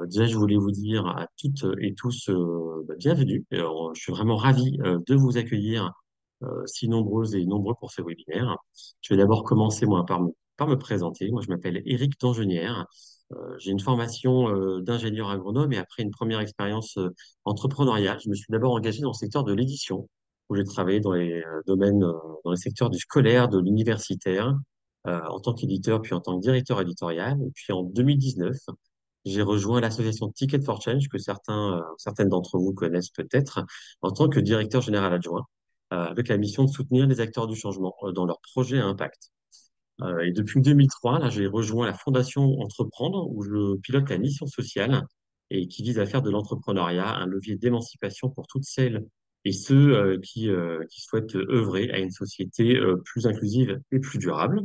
Déjà, je voulais vous dire à toutes et tous bienvenue. Je suis vraiment ravi de vous accueillir si nombreuses et nombreux pour ce webinaire. Je vais d'abord commencer moi par me présenter. Moi, je m'appelle Éric Dangenière. J'ai une formation d'ingénieur agronome et après une première expérience entrepreneuriale, je me suis d'abord engagé dans le secteur de l'édition, où j'ai travaillé dans les domaines, dans les secteurs du scolaire, de l'universitaire, en tant qu'éditeur, puis en tant que directeur éditorial. Et puis en 2019, j'ai rejoint l'association Ticket for Change, que certaines d'entre vous connaissent peut-être, en tant que directeur général adjoint, avec la mission de soutenir les acteurs du changement dans leurs projets à impact. Et depuis 2003, là, j'ai rejoint la Fondation Entreprendre, où je pilote la mission sociale et qui vise à faire de l'entrepreneuriat un levier d'émancipation pour toutes celles et ceux qui souhaitent œuvrer à une société plus inclusive et plus durable.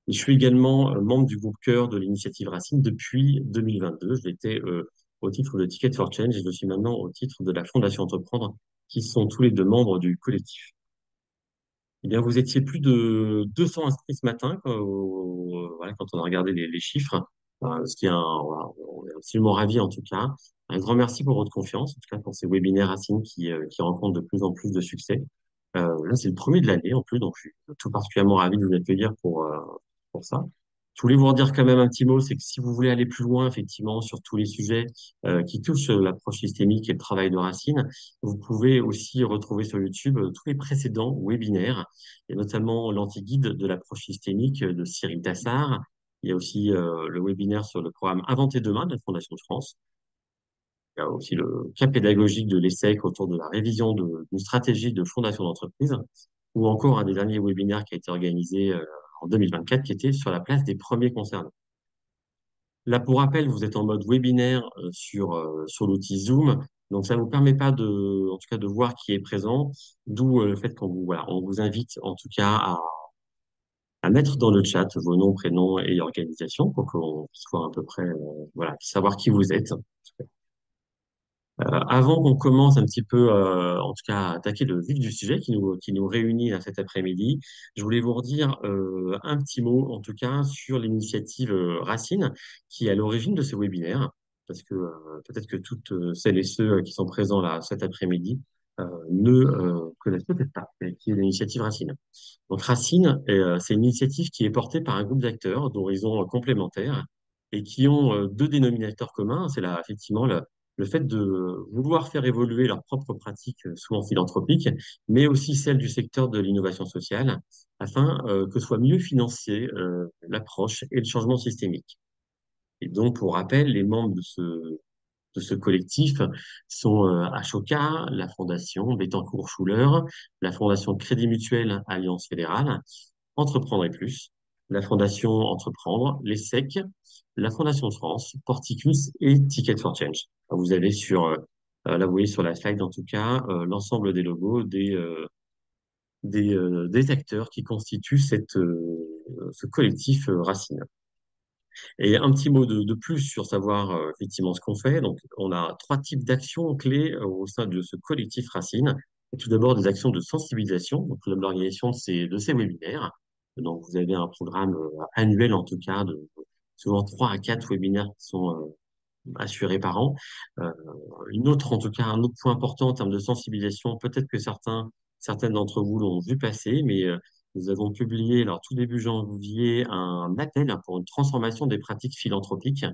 Et je suis également membre du groupe cœur de l'initiative Racine depuis 2022. Je l'étais au titre de Ticket for Change et je suis maintenant au titre de la Fondation Entreprendre, qui sont tous les deux membres du collectif. Eh bien, vous étiez plus de 200 inscrits ce matin voilà, quand on a regardé les chiffres, ce qui est voilà, on est absolument ravis en tout cas. Un grand merci pour votre confiance, en tout cas pour ces webinaires Racine qui rencontrent de plus en plus de succès. Là, c'est le premier de l'année en plus, donc je suis tout particulièrement ravi de vous accueillir pour ça. Je voulais vous redire quand même un petit mot, c'est que si vous voulez aller plus loin, effectivement, sur tous les sujets qui touchent l'approche systémique et le travail de Racine, vous pouvez aussi retrouver sur YouTube tous les précédents webinaires, et notamment l'anti-guide de l'approche systémique de Cyril Tassard. Il y a aussi le webinaire sur le programme Inventer demain de la Fondation de France. Il y a aussi le cas pédagogique de l'ESSEC autour de la révision d'une stratégie de fondation d'entreprise, ou encore un des derniers webinaires qui a été organisé en 2024, qui était sur la place des premiers concernés. Là, pour rappel, vous êtes en mode webinaire sur l'outil Zoom, donc ça ne vous permet pas en tout cas, de voir qui est présent, d'où le fait voilà, on vous invite en tout cas à mettre dans le chat vos noms, prénoms et organisation pour qu'on puisse voir à peu près, voilà, savoir qui vous êtes. Avant qu'on commence un petit peu, en tout cas, à attaquer le vif du sujet qui nous réunit là, cet après-midi, je voulais vous redire un petit mot, en tout cas, sur l'initiative Racine, qui est à l'origine de ce webinaire, parce que peut-être que toutes celles et ceux qui sont présents là cet après-midi ne connaissent peut-être pas, mais qui est l'initiative Racine. Donc Racine, c'est une initiative qui est portée par un groupe d'acteurs d'horizons complémentaires et qui ont deux dénominateurs communs. C'est là, effectivement, le fait de vouloir faire évoluer leurs propres pratiques, souvent philanthropiques, mais aussi celles du secteur de l'innovation sociale, afin que soit mieux financée l'approche et le changement systémique. Et donc, pour rappel, les membres de ce collectif sont Ashoka, la Fondation Bettencourt-Schuller, la Fondation Crédit Mutuel Alliance Fédérale, Entreprendre et Plus, la Fondation Entreprendre, l'ESSEC, la Fondation de France, Porticus et Ticket for Change. Vous avez là vous voyez sur la slide en tout cas, l'ensemble des logos des acteurs qui constituent ce collectif Racine. Et un petit mot de plus sur savoir effectivement ce qu'on fait. Donc, on a trois types d'actions clés au sein de ce collectif Racine. Et tout d'abord, des actions de sensibilisation, donc l'organisation de ces webinaires. Donc, vous avez un programme annuel, en tout cas, de souvent 3 à 4 webinaires qui sont assurés par an. Euh, en tout cas, un autre point important en termes de sensibilisation, peut-être que certaines d'entre vous l'ont vu passer, mais nous avons publié, alors tout début janvier, un appel pour une transformation des pratiques philanthropiques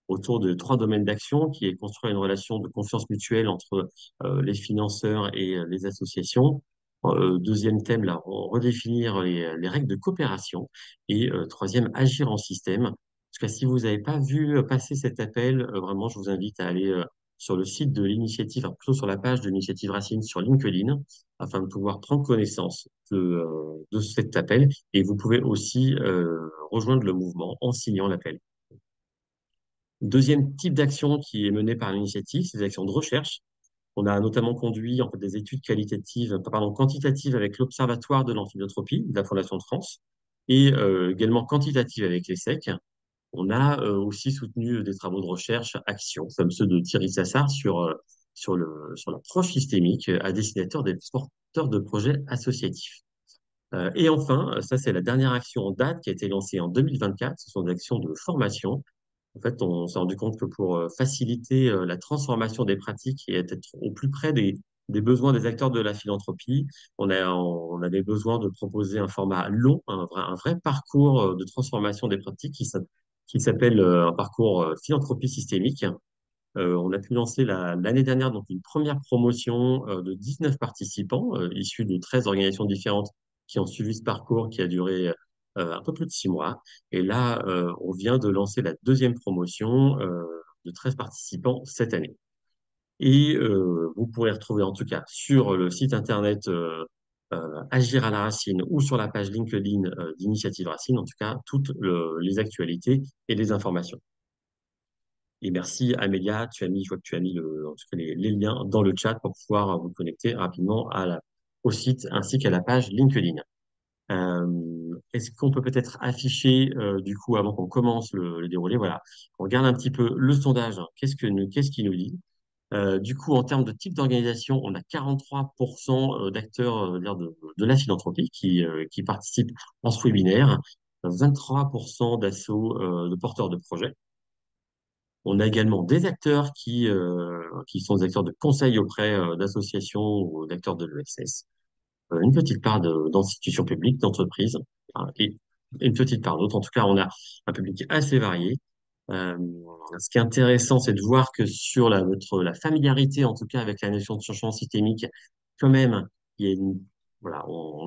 autour de 3 domaines d'action, qui est construire une relation de confiance mutuelle entre les financeurs et les associations. Deuxième thème, là, redéfinir les règles de coopération. Et troisième, agir en système. Parce que si vous n'avez pas vu passer cet appel, vraiment, je vous invite à aller sur le site de l'initiative, enfin, plutôt sur la page de l'initiative Racine sur LinkedIn, afin de pouvoir prendre connaissance de cet appel. Et vous pouvez aussi rejoindre le mouvement en signant l'appel. Deuxième type d'action qui est menée par l'initiative, c'est des actions de recherche. On a notamment conduit en fait, des études quantitatives avec l'Observatoire de l'amphibiothérapie de la Fondation de France et également quantitatives avec l'ESSEC. On a aussi soutenu des travaux de recherche actions, comme ceux de Thierry Sassard sur l'approche systémique à destination des porteurs de projets associatifs. Et enfin, ça c'est la dernière action en date qui a été lancée en 2024, ce sont des actions de formation En fait, on s'est rendu compte que pour faciliter la transformation des pratiques et être au plus près des besoins des acteurs de la philanthropie, on avait besoin de proposer un format long, un vrai parcours de transformation des pratiques qui s'appelle un parcours philanthropie systémique. On a pu lancer l'année dernière donc une première promotion de 19 participants issus de 13 organisations différentes qui ont suivi ce parcours qui a duré un peu plus de 6 mois. Et là, on vient de lancer la deuxième promotion de 13 participants cette année. Et vous pourrez retrouver en tout cas sur le site internet Agir à la Racine ou sur la page LinkedIn d'Initiative Racine, en tout cas toutes les actualités et les informations. Et merci Amélia, je vois que tu as mis en tout cas les liens dans le chat pour pouvoir vous connecter rapidement au site ainsi qu'à la page LinkedIn. Est-ce qu'on peut peut-être afficher, du coup, avant qu'on commence le déroulé, voilà, on regarde un petit peu le sondage, hein. Qu'est-ce qu'il nous dit? Du coup, en termes de type d'organisation, on a 43% d'acteurs de la philanthropie qui participent à ce webinaire, 23% d'assauts de porteurs de projets. On a également des acteurs qui sont des acteurs de conseil auprès d'associations ou d'acteurs de l'ESS, une petite part d'institutions publiques, d'entreprises, hein, et une petite part d'autres. En tout cas, on a un public assez varié. Euh, Ce qui est intéressant, c'est de voir que sur la familiarité, en tout cas avec la notion de changement systémique, quand même, il y a voilà,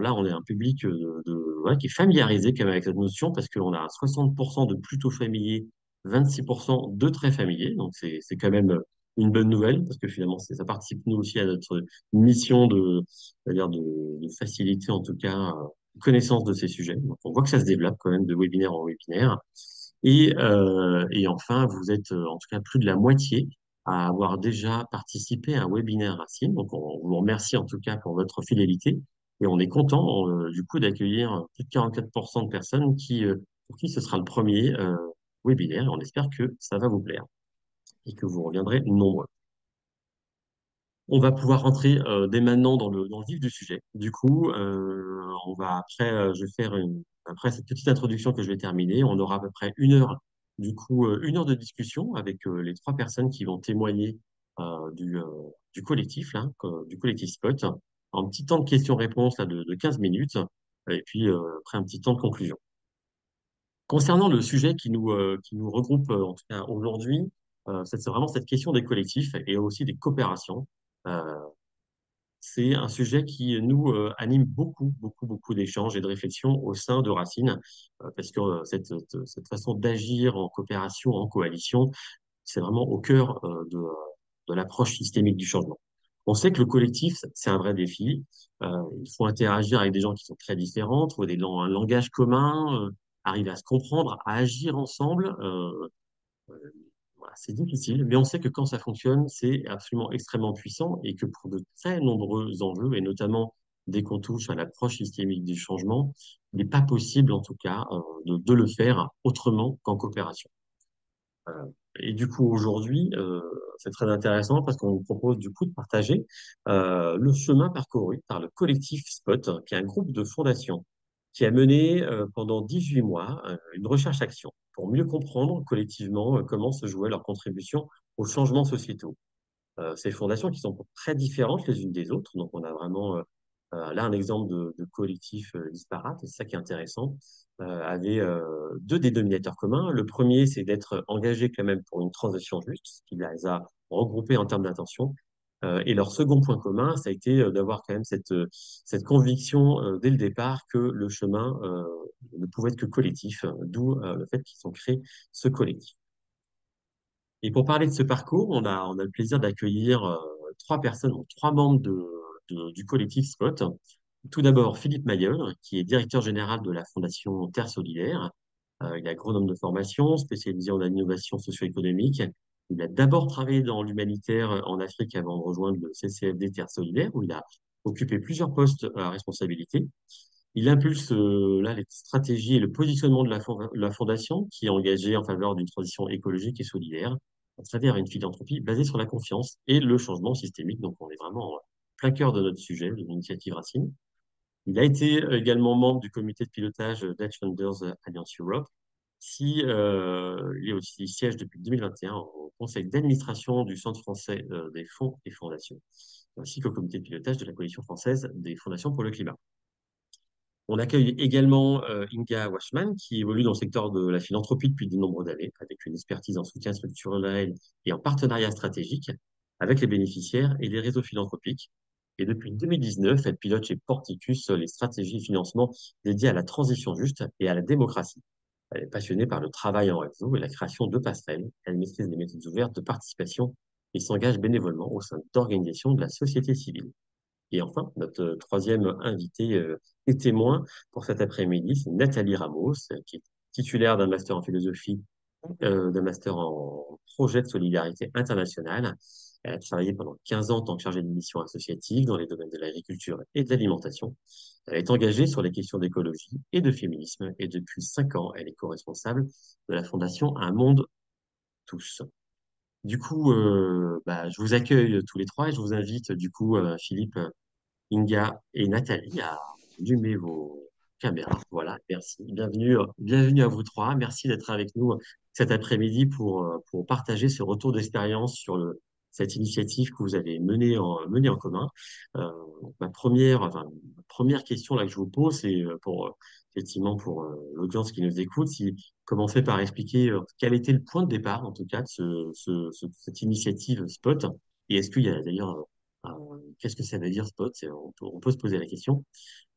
là, on est un public ouais, qui est familiarisé quand même avec cette notion parce qu'on a 60% de plutôt familiers, 26% de très familiers. Donc, c'est quand même une bonne nouvelle parce que finalement, ça participe nous aussi à notre mission c'est-à-dire de faciliter en tout cas connaissance de ces sujets. Donc, on voit que ça se développe quand même de webinaire en webinaire. Et enfin, vous êtes en tout cas plus de la moitié à avoir déjà participé à un webinaire Racine. Donc, on vous remercie en tout cas pour votre fidélité. Et on est content du coup d'accueillir plus de 44% de personnes pour qui ce sera le premier webinaire. Et on espère que ça va vous plaire et que vous reviendrez nombreux. On va pouvoir rentrer dès maintenant dans le vif du sujet. Du coup, je vais faire après cette petite introduction que je vais terminer, on aura à peu près 1 heure, du coup, 1 heure de discussion avec les 3 personnes qui vont témoigner du collectif, là, du collectif Spot. Un petit temps de questions-réponses là, de 15 minutes, et puis après un petit temps de conclusion. Concernant le sujet qui nous regroupe, en tout cas aujourd'hui, c'est vraiment cette question des collectifs et aussi des coopérations. Euh, c'est un sujet qui nous anime beaucoup, beaucoup, beaucoup d'échanges et de réflexions au sein de Racine, parce que cette façon d'agir en coopération, en coalition, c'est vraiment au cœur de l'approche systémique du changement. On sait que le collectif, c'est un vrai défi. Il faut interagir avec des gens qui sont très différents, trouver un langage commun, arriver à se comprendre, à agir ensemble. Voilà, c'est difficile, mais on sait que quand ça fonctionne, c'est absolument extrêmement puissant et que pour de très nombreux enjeux, et notamment dès qu'on touche à l'approche systémique du changement, il n'est pas possible, en tout cas, de le faire autrement qu'en coopération. Euh, et du coup, aujourd'hui, c'est très intéressant parce qu'on vous propose du coup de partager le chemin parcouru par le collectif Spot, qui est un groupe de fondation qui a mené pendant 18 mois une recherche-action pour mieux comprendre collectivement comment se jouait leur contribution aux changements sociétaux. Ces fondations qui sont très différentes les unes des autres. Donc, on a vraiment là un exemple de collectif disparate, et c'est ça qui est intéressant, avait deux dénominateurs communs. Le premier, c'est d'être engagé quand même pour une transition juste, ce qui les a regroupés en termes d'intention. Et leur second point commun, ça a été d'avoir quand même cette conviction dès le départ que le chemin ne pouvait être que collectif, d'où le fait qu'ils ont créé ce collectif. Et pour parler de ce parcours, on a le plaisir d'accueillir 3 personnes, donc 3 membres du collectif Spot. Tout d'abord, Philippe Mailleul, qui est directeur général de la Fondation Terre Solidaire. Il est agronome de formation, spécialisé en innovation socio-économique. Il a d'abord travaillé dans l'humanitaire en Afrique avant de rejoindre le CCFD Terre Solidaire, où il a occupé plusieurs postes à responsabilité. Il impulse là les stratégies et le positionnement de la fondation qui est engagée en faveur d'une transition écologique et solidaire à travers une philanthropie basée sur la confiance et le changement systémique. Donc, on est vraiment en plein cœur de notre sujet, de l'initiative Racine. Il a été également membre du comité de pilotage d'Edge Funders Alliance Europe. Il est aussi siège depuis 2021 au conseil d'administration du Centre français des fonds et fondations, ainsi qu'au comité de pilotage de la coalition française des fondations pour le climat. On accueille également Inga Washman, qui évolue dans le secteur de la philanthropie depuis de nombreuses années, avec une expertise en soutien structurel et en partenariat stratégique avec les bénéficiaires et les réseaux philanthropiques. Et depuis 2019, elle pilote chez Porticus les stratégies de financement dédiées à la transition juste et à la démocratie. Elle est passionnée par le travail en réseau et la création de passerelles. Elle maîtrise les méthodes ouvertes de participation et s'engage bénévolement au sein d'organisations de la société civile. Et enfin, notre troisième invité et témoin pour cet après-midi, c'est Nathalie Ramos, qui est titulaire d'un master en philosophie, d'un master en projet de solidarité internationale. Elle a travaillé pendant 15 ans en tant que chargée de mission associative dans les domaines de l'agriculture et de l'alimentation. Elle est engagée sur les questions d'écologie et de féminisme et depuis 5 ans, elle est co-responsable de la fondation Un Monde Tous. Du coup, je vous accueille tous les trois et je vous invite, du coup, Philippe, Inga et Nathalie à allumer vos caméras. Voilà, merci. Bienvenue à vous trois. Merci d'être avec nous cet après-midi pour partager ce retour d'expérience sur cette initiative que vous avez menée en commun. Euh, ma première question là, que je vous pose, c'est effectivement pour l'audience qui nous écoute, si commencer par expliquer quel était le point de départ, en tout cas, de cette initiative Spot. Et est-ce qu'il y a d'ailleurs qu'est-ce que ça veut dire spot? On peut se poser la question.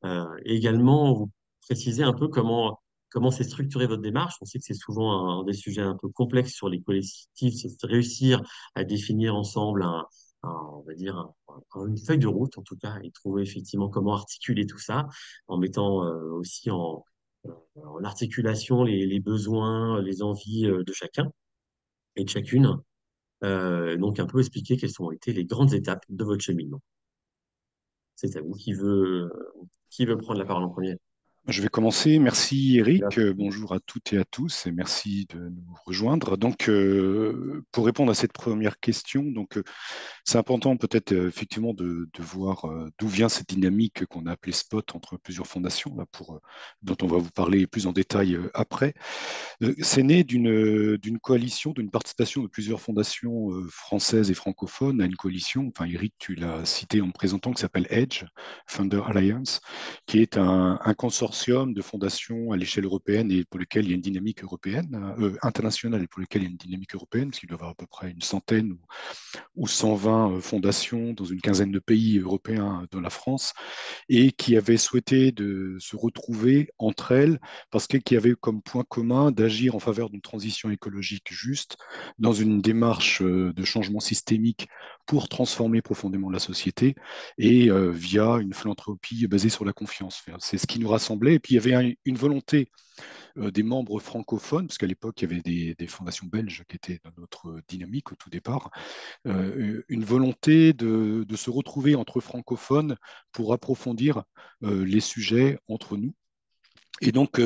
Et également, vous précisez un peu comment c'est structuré votre démarche. On sait que c'est souvent un des sujets un peu complexes sur les collectifs, c'est de réussir à définir ensemble on va dire, une feuille de route, en tout cas, et trouver effectivement comment articuler tout ça, en mettant aussi en articulation les besoins, les envies de chacun et de chacune. Donc, un peu expliquer quelles ont été les grandes étapes de votre cheminement. C'est à vous qui veut prendre la parole en premier. Je vais commencer. Merci Eric. Là. Bonjour à toutes et à tous et merci de nous rejoindre. Donc, pour répondre à cette première question, c'est important peut-être effectivement de voir d'où vient cette dynamique qu'on a appelée spot entre plusieurs fondations, là, dont on va vous parler plus en détail après. C'est né d'une coalition, d'une participation de plusieurs fondations françaises et francophones à une coalition. Enfin, Eric, tu l'as cité en me présentant, qui s'appelle EDGE, Founder Alliance, qui est un consortium de fondations à l'échelle européenne et pour lequel il y a une dynamique européenne, internationale et pour lequel il y a une dynamique européenne, parce qu'il doit y avoir à peu près une centaine ou 120 fondations dans une quinzaine de pays européens dans la France et qui avaient souhaité de se retrouver entre elles parce qu'elles avaient comme point commun d'agir en faveur d'une transition écologique juste dans une démarche de changement systémique pour transformer profondément la société et via une philanthropie basée sur la confiance. C'est ce qui nous rassemblait. Et puis il y avait une volonté des membres francophones, parce qu'à l'époque, il y avait des fondations belges qui étaient dans notre dynamique au tout départ, une volonté de se retrouver entre francophones pour approfondir les sujets entre nous. Et donc,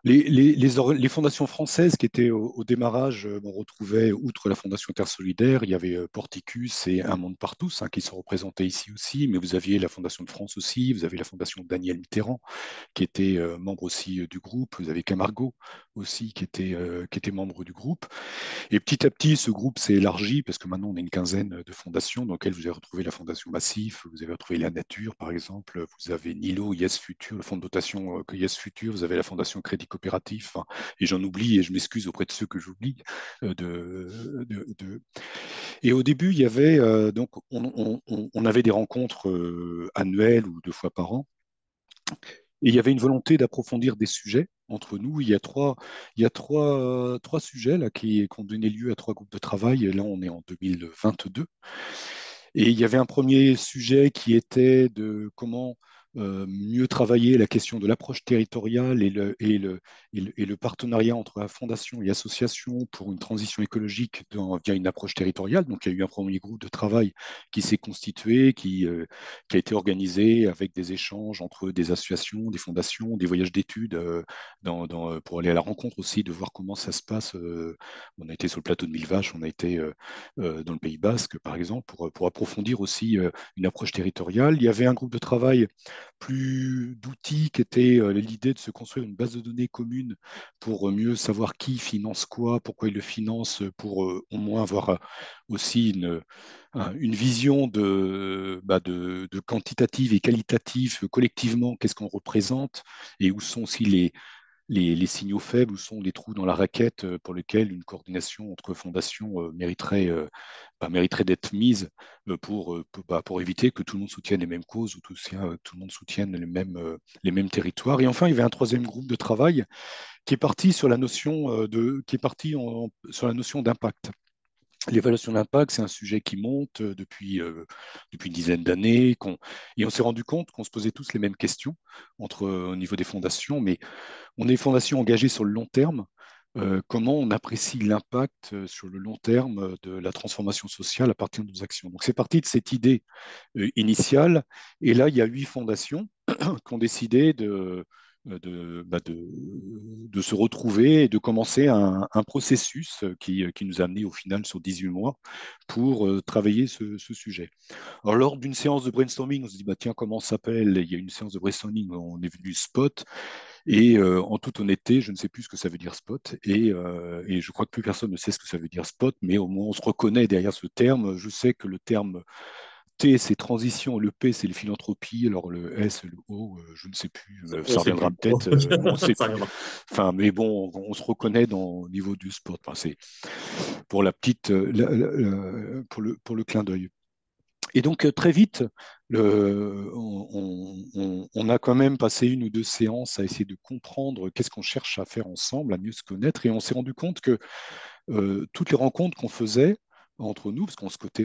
les fondations françaises qui étaient au démarrage, on retrouvait, outre la Fondation Terre Solidaire, il y avait Porticus et Un Monde Partout, hein, qui sont représentés ici aussi, mais vous aviez la Fondation de France aussi, vous avez la Fondation Daniel Mitterrand, qui était membre aussi du groupe, vous avez Camargo aussi, qui était membre du groupe. Et petit à petit, ce groupe s'est élargi parce que maintenant on a une quinzaine de fondations dans lesquelles vous avez retrouvé la Fondation Massif, vous avez retrouvé La Nature par exemple, vous avez Nilo, Yes Futur, le fonds de dotation Yes Futur, vous avez la Fondation Crédit Coopératif, hein, et j'en oublie et je m'excuse auprès de ceux que j'oublie. Et au début, il y avait donc on avait des rencontres annuelles ou 2 fois par an et il y avait une volonté d'approfondir des sujets entre nous. Il y a trois sujets là, qui ont donné lieu à 3 groupes de travail. Et là, on est en 2022. Et il y avait un premier sujet qui était de comment mieux travailler la question de l'approche territoriale et le partenariat entre la fondation et l'association pour une transition écologique via une approche territoriale. Donc, il y a eu un premier groupe de travail qui s'est constitué, qui a été organisé avec des échanges entre des associations, des fondations, des voyages d'études pour aller à la rencontre aussi, de voir comment ça se passe. On a été sur le plateau de Millevaches, on a été dans le Pays Basque, par exemple, pour approfondir aussi une approche territoriale. Il y avait un groupe de travail plus d'outils qui étaient l'idée de se construire une base de données commune pour mieux savoir qui finance quoi, pourquoi il le finance, pour au moins avoir aussi une vision de quantitative et qualitative collectivement, qu'est-ce qu'on représente et où sont aussi les signaux faibles, où sont les trous dans la raquette pour lesquels une coordination entre fondations mériterait d'être mise pour éviter que tout le monde soutienne les mêmes causes ou tout le monde soutienne les mêmes territoires. Et enfin, il y avait un troisième groupe de travail qui est parti sur la notion sur la notion d'impact. L'évaluation d'impact, c'est un sujet qui monte depuis une dizaine d'années, et on s'est rendu compte qu'on se posait tous les mêmes questions au niveau des fondations, mais on est des fondations engagées sur le long terme. Comment on apprécie l'impact sur le long terme de la transformation sociale à partir de nos actions. Donc c'est parti de cette idée initiale, et là il y a 8 fondations qui ont décidé de se retrouver et de commencer un processus qui nous a amené au final sur 18 mois pour travailler ce sujet. Alors, lors d'une séance de brainstorming, on se dit, bah, tiens, comment ça s'appelle? Il y a une séance de brainstorming, on est venu Spot, et en toute honnêteté, je ne sais plus ce que ça veut dire Spot, et je crois que plus personne ne sait ce que ça veut dire Spot, mais au moins on se reconnaît derrière ce terme. Je sais que le terme T, c'est transition, le P, c'est le philanthropie, alors le S, le O, je ne sais plus, On ne ça sait reviendra plus. peut-être, on ne sait Ça plus. reviendra. Enfin, mais bon, on se reconnaît au niveau du sport. Enfin, c'est pour la petite, pour le clin d'œil. Et donc, très vite, on a quand même passé 1 ou 2 séances à essayer de comprendre qu'est-ce qu'on cherche à faire ensemble, à mieux se connaître, et on s'est rendu compte que toutes les rencontres qu'on faisait entre nous, parce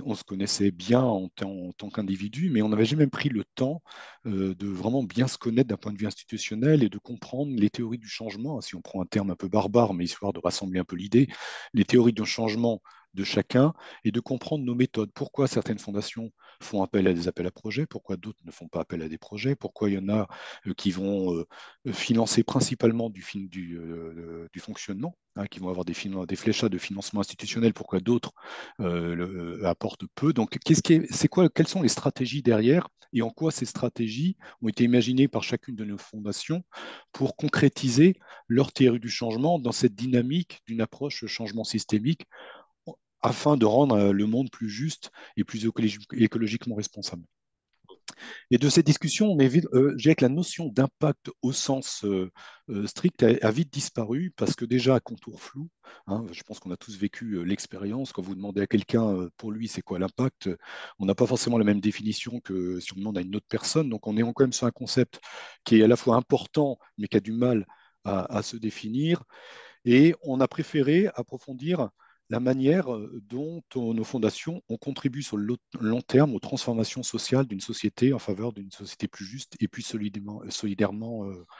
on se connaissait bien en tant qu'individu, mais on n'avait jamais pris le temps de vraiment bien se connaître d'un point de vue institutionnel et de comprendre les théories du changement, si on prend un terme un peu barbare, mais histoire de rassembler un peu l'idée, les théories du changement de chacun et de comprendre nos méthodes. Pourquoi certaines fondations font appel à des appels à projets, pourquoi d'autres ne font pas appel à des projets, pourquoi il y en a qui vont financer principalement du fonctionnement, hein, qui vont avoir des fléchages de financement institutionnel, pourquoi d'autres apportent peu. Donc, quelles sont les stratégies derrière et en quoi ces stratégies ont été imaginées par chacune de nos fondations pour concrétiser leur théorie du changement dans cette dynamique d'une approche changement systémique afin de rendre le monde plus juste et plus écologiquement responsable. Et de cette discussion, je dirais que la notion d'impact au sens strict a vite disparu parce que déjà à contour flou, hein, je pense qu'on a tous vécu l'expérience. Quand vous demandez à quelqu'un pour lui c'est quoi l'impact, on n'a pas forcément la même définition que si on demande à une autre personne. Donc on est quand même sur un concept qui est à la fois important mais qui a du mal à se définir. Et on a préféré approfondir la manière dont nos fondations ont contribué sur le long terme aux transformations sociales d'une société en faveur d'une société plus juste et plus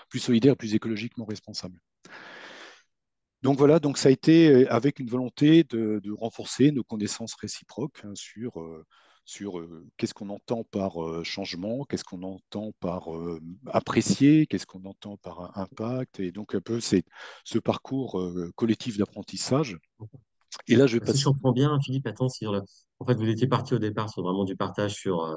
plus solidaire, plus écologiquement responsable. Donc voilà, donc ça a été avec une volonté de renforcer nos connaissances réciproques, hein, sur qu'est-ce qu'on entend par changement, qu'est-ce qu'on entend par apprécier, qu'est-ce qu'on entend par impact, et donc un peu c'est ce parcours collectif d'apprentissage. Et là, je vais Si je passer. comprends bien, Philippe, attends, en fait, vous étiez parti au départ sur vraiment du partage sur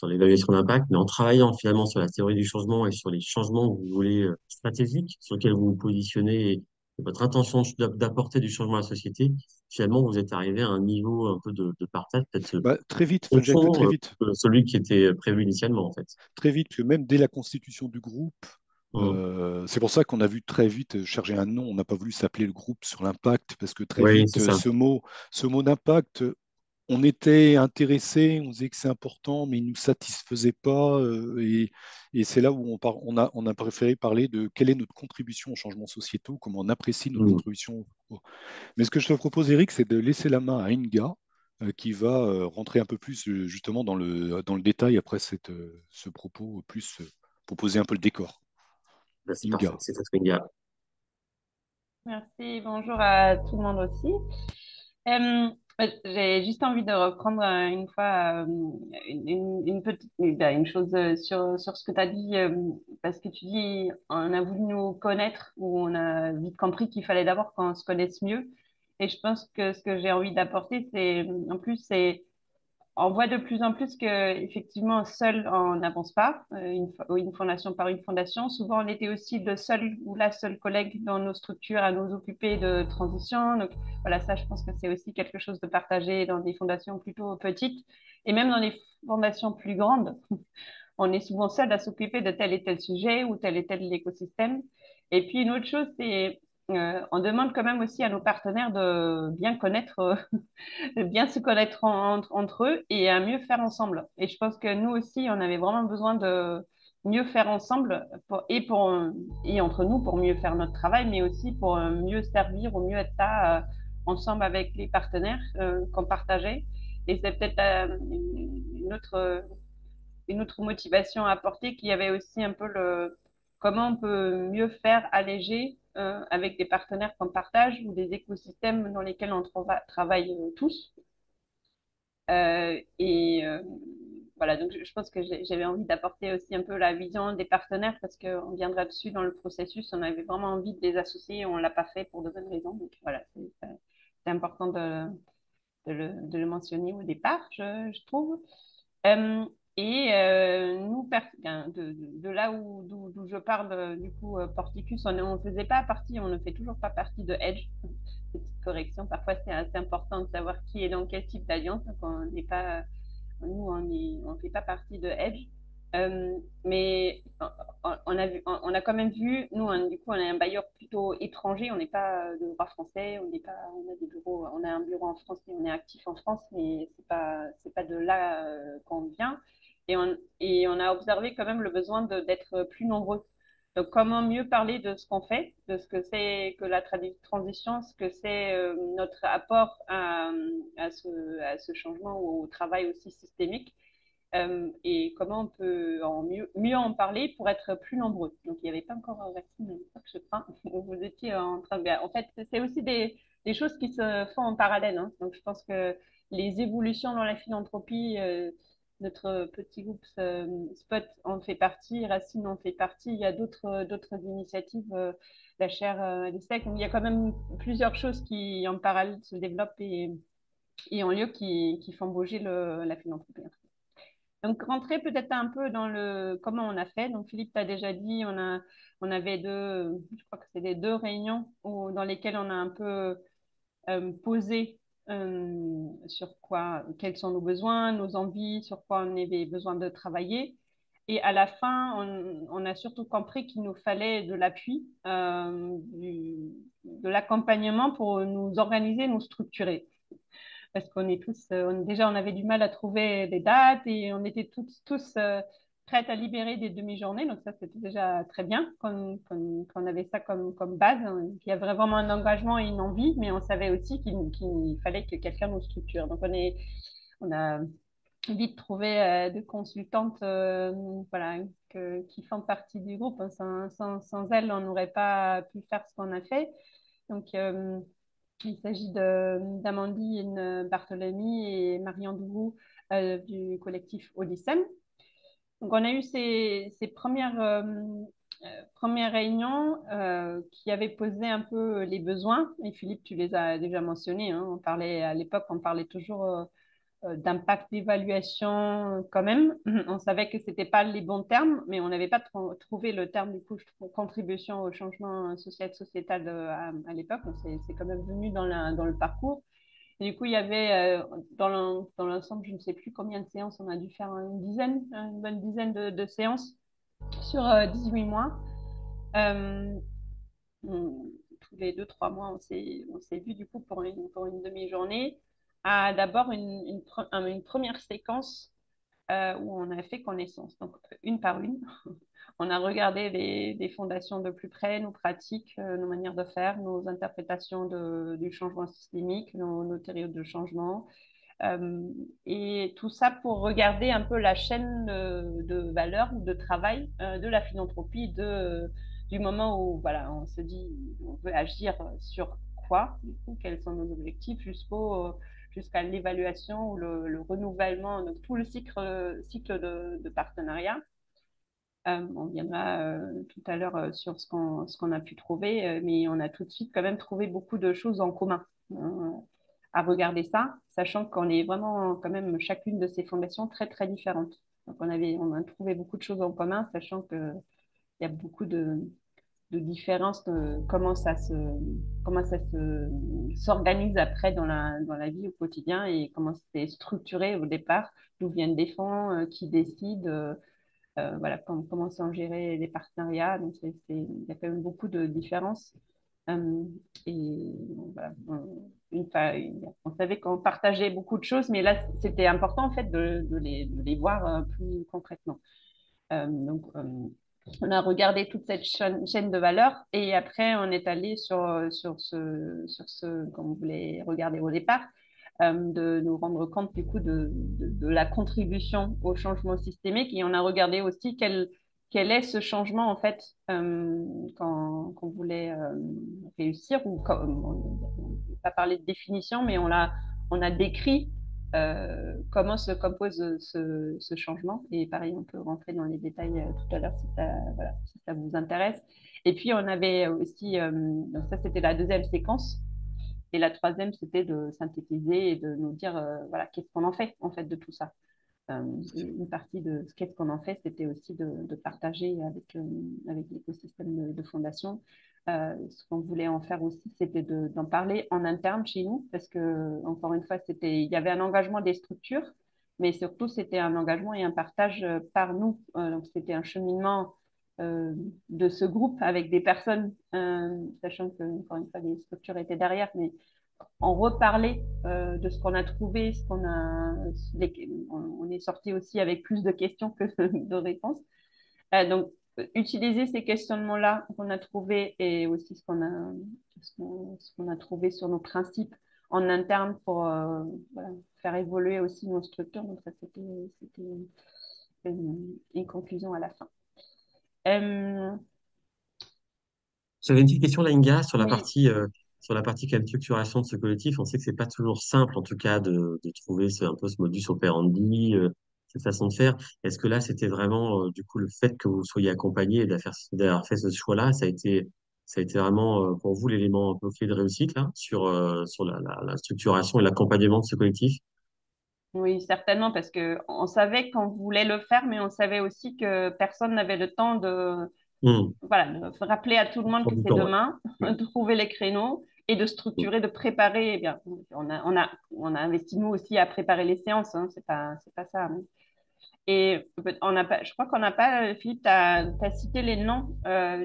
l'évaluation d'impact, mais en travaillant finalement sur la théorie du changement et sur les changements que vous voulez stratégiques sur lesquels vous vous positionnez et votre intention d'apporter du changement à la société, finalement, vous êtes arrivé à un niveau un peu de partage, peut-être Bah, très vite, enfin, je dirais que profond que celui qui était prévu initialement, en fait. très vite, que même dès la constitution du groupe, Mhm. c'est pour ça qu'on a vu très vite chercher un nom. On n'a pas voulu s'appeler le groupe sur l'impact parce que très Oui, c'est vite, ça. ce mot d'impact, on était intéressé, on disait que c'est important, mais il ne nous satisfaisait pas. Et c'est là où on a préféré parler de quelle est notre contribution aux changements sociétaux, comment on apprécie notre Mhm. contribution. Mais ce que je te propose, Eric, c'est de laisser la main à Inga, qui va rentrer un peu plus justement dans le détail après ce propos, plus proposer un peu le décor. Ben, c'est parfait, Inga. c'est ça ce qu'il y a. Merci, bonjour à tout le monde aussi. J'ai juste envie de reprendre une fois une chose sur ce que tu as dit, parce que tu dis on a voulu nous connaître ou on a vite compris qu'il fallait d'abord qu'on se connaisse mieux. Et je pense que ce que j'ai envie d'apporter, c'est en plus, c'est on voit de plus en plus que effectivement seul on n'avance pas, une fondation par une fondation. Souvent, on était aussi le seul ou la seule collègue dans nos structures à nous occuper de transition. Donc voilà, ça, je pense que c'est aussi quelque chose de partagé dans des fondations plutôt petites et même dans les fondations plus grandes. On est souvent seul à s'occuper de tel et tel sujet ou tel et tel écosystème. Et puis une autre chose, c'est on demande quand même aussi à nos partenaires de bien connaître de bien se connaître entre eux et à mieux faire ensemble. Et je pense que nous aussi, on avait vraiment besoin de mieux faire ensemble et entre nous pour mieux faire notre travail, mais aussi pour mieux servir ou mieux être là ensemble avec les partenaires qu'on partageait. Et c'est peut-être une autre motivation à apporter qu'il y avait aussi un peu le comment on peut mieux faire alléger avec des partenaires qu'on partage ou des écosystèmes dans lesquels on travaille tous. Et voilà, donc je pense que j'avais envie d'apporter aussi un peu la vision des partenaires parce qu'on viendra dessus dans le processus. On avait vraiment envie de les associer et on ne l'a pas fait pour de bonnes raisons. Donc voilà, c'est important de le mentionner au départ, je trouve. Euh, nous, de là d'où je parle, du coup, Porticus, on ne faisait pas partie, on ne fait toujours pas partie de Edge. Petite correction, parfois c'est assez important de savoir qui est dans quel type d'alliance. Donc on n'est pas, nous, on fait pas partie de Edge. Mais on a quand même vu, nous, du coup, on est un bailleur plutôt étranger, on n'est pas de droit français, on n'est pas, on a des bureaux, on a un bureau en France et on est actif en France, mais c'est pas de là qu'on vient. Et on a observé quand même le besoin d'être plus nombreux. Donc, comment mieux parler de ce qu'on fait, de ce que c'est que la transition, ce que c'est notre apport à ce changement ou au travail aussi systémique, et comment on peut mieux en parler pour être plus nombreux. Donc, il n'y avait pas encore vaccine à l'époque, je crois, où vous étiez en train de... En fait, c'est aussi des choses qui se font en parallèle. Hein. Donc, je pense que les évolutions dans la philanthropie, notre petit groupe Spot en fait partie, Racine en fait partie, il y a d'autres initiatives, la chaire l'ESSEC. Donc, il y a quand même plusieurs choses qui en parallèle se développent et en lieu qui font bouger la philanthropie. Donc, rentrer peut-être un peu dans le comment on a fait. Donc, Philippe t'a déjà dit, on avait je crois que c'est des deux réunions dans lesquelles on a un peu posé sur quoi, quels sont nos besoins, nos envies, sur quoi on avait besoin de travailler. Et à la fin, on a surtout compris qu'il nous fallait de l'appui, de l'accompagnement pour nous organiser, nous structurer parce qu'on est tous, déjà, on avait du mal à trouver des dates et on était tous prêts à libérer des demi-journées. Donc ça, c'était déjà très bien qu'on avait ça comme base, hein, qu'il y avait vraiment un engagement et une envie, mais on savait aussi qu'il fallait que quelqu'un nous structure. Donc on a vite trouvé des consultantes voilà, qui font partie du groupe. Sans elles, on n'aurait pas pu faire ce qu'on a fait. Donc, il s'agit d'Amandine Bartholomé et Marianne Dourou du collectif Odyssem. Donc, on a eu ces premières réunions qui avaient posé un peu les besoins. Et Philippe, tu les as déjà mentionnés. Hein. À l'époque, on parlait toujours d'impact d'évaluation quand même. On savait que ce n'était pas les bons termes, mais on n'avait pas trouvé le terme du coup contribution au changement social sociétal à l'époque. C'est quand même venu dans le parcours. Et du coup, il y avait dans l'ensemble, je ne sais plus combien de séances, on a dû faire une bonne dizaine de séances sur 18 mois. Euh, tous les 2, 3 mois, on s'est vu du coup pour une demi-journée à d'abord une première séquence où on a fait connaissance, donc une par une. On a regardé les fondations de plus près, nos pratiques, nos manières de faire, nos interprétations du changement systémique, nos théories de changement. Et tout ça pour regarder un peu la chaîne de valeur ou de travail de la philanthropie du moment où voilà, on se dit on veut agir sur quoi, du coup, quels sont nos objectifs jusqu'à l'évaluation ou le renouvellement, donc tout le cycle de partenariat. On viendra tout à l'heure sur ce qu'on a pu trouver, mais on a tout de suite quand même trouvé beaucoup de choses en commun. Hein. à regarder ça, sachant qu'on est vraiment quand même chacune de ces fondations très, très différentes. Donc, on a trouvé beaucoup de choses en commun, sachant qu'il y a beaucoup de différences de comment ça s'organise après dans la vie au quotidien et comment c'est structuré au départ, d'où viennent des fonds, qui décident, voilà, comment sont gérés les partenariats. Donc, il y a quand même beaucoup de différences. Euh, et voilà, on savait qu'on partageait beaucoup de choses, mais là, c'était important en fait de les voir plus concrètement. On a regardé toute cette chaîne de valeur et après, on est allé sur ce qu'on voulait regarder au départ, de nous rendre compte du coup de la contribution au changement systémique et on a regardé aussi quel est ce changement en fait qu'on voulait réussir ou on n'a pas parlé de définition, mais on a décrit comment se compose ce changement. Et pareil, on peut rentrer dans les détails tout à l'heure si voilà, si ça vous intéresse. Et puis, on avait aussi, donc ça, c'était la deuxième séquence. Et la troisième, c'était de synthétiser et de nous dire, voilà, qu'est-ce qu'on en fait, de tout ça. Une partie de ce qu'est-ce qu'on en fait, c'était aussi de partager avec l'écosystème de fondation. Ce qu'on voulait en faire aussi, c'était d'en parler en interne chez nous, parce que, encore une fois, il y avait un engagement des structures, mais surtout, c'était un engagement et un partage par nous. Donc, c'était un cheminement de ce groupe avec des personnes, sachant que, encore une fois, les structures étaient derrière, mais en reparler de ce qu'on a trouvé, on est sorti aussi avec plus de questions que de réponses. Donc, utiliser ces questionnements-là qu'on a trouvés et aussi ce qu'on a trouvé sur nos principes en interne pour voilà, faire évoluer aussi nos structures. Donc, ça, c'était une conclusion à la fin. J'avais une petite question, là, Inga, Oui, sur la partie quand même structuration de ce collectif. On sait que c'est pas toujours simple, en tout cas, de trouver un peu ce modus operandi, cette façon de faire. Est-ce que là, c'était vraiment, du coup, le fait que vous soyez accompagné et d'avoir fait ce choix-là, ça a été vraiment, pour vous, l'élément un peu clé de réussite, là, sur la structuration et l'accompagnement de ce collectif? oui, certainement, parce que on savait qu'on voulait le faire, mais on savait aussi que personne n'avait le temps Hmm. voilà, de rappeler à tout le monde Prend que du c'est temps, ouais. demain, Ouais. de trouver les créneaux et de Hmm. structurer, de préparer. Eh bien, on a investi nous aussi à préparer les séances, hein, c'est pas ça. Hein. Et on n'a pas, je crois qu'on n'a pas, Philippe, tu as cité les noms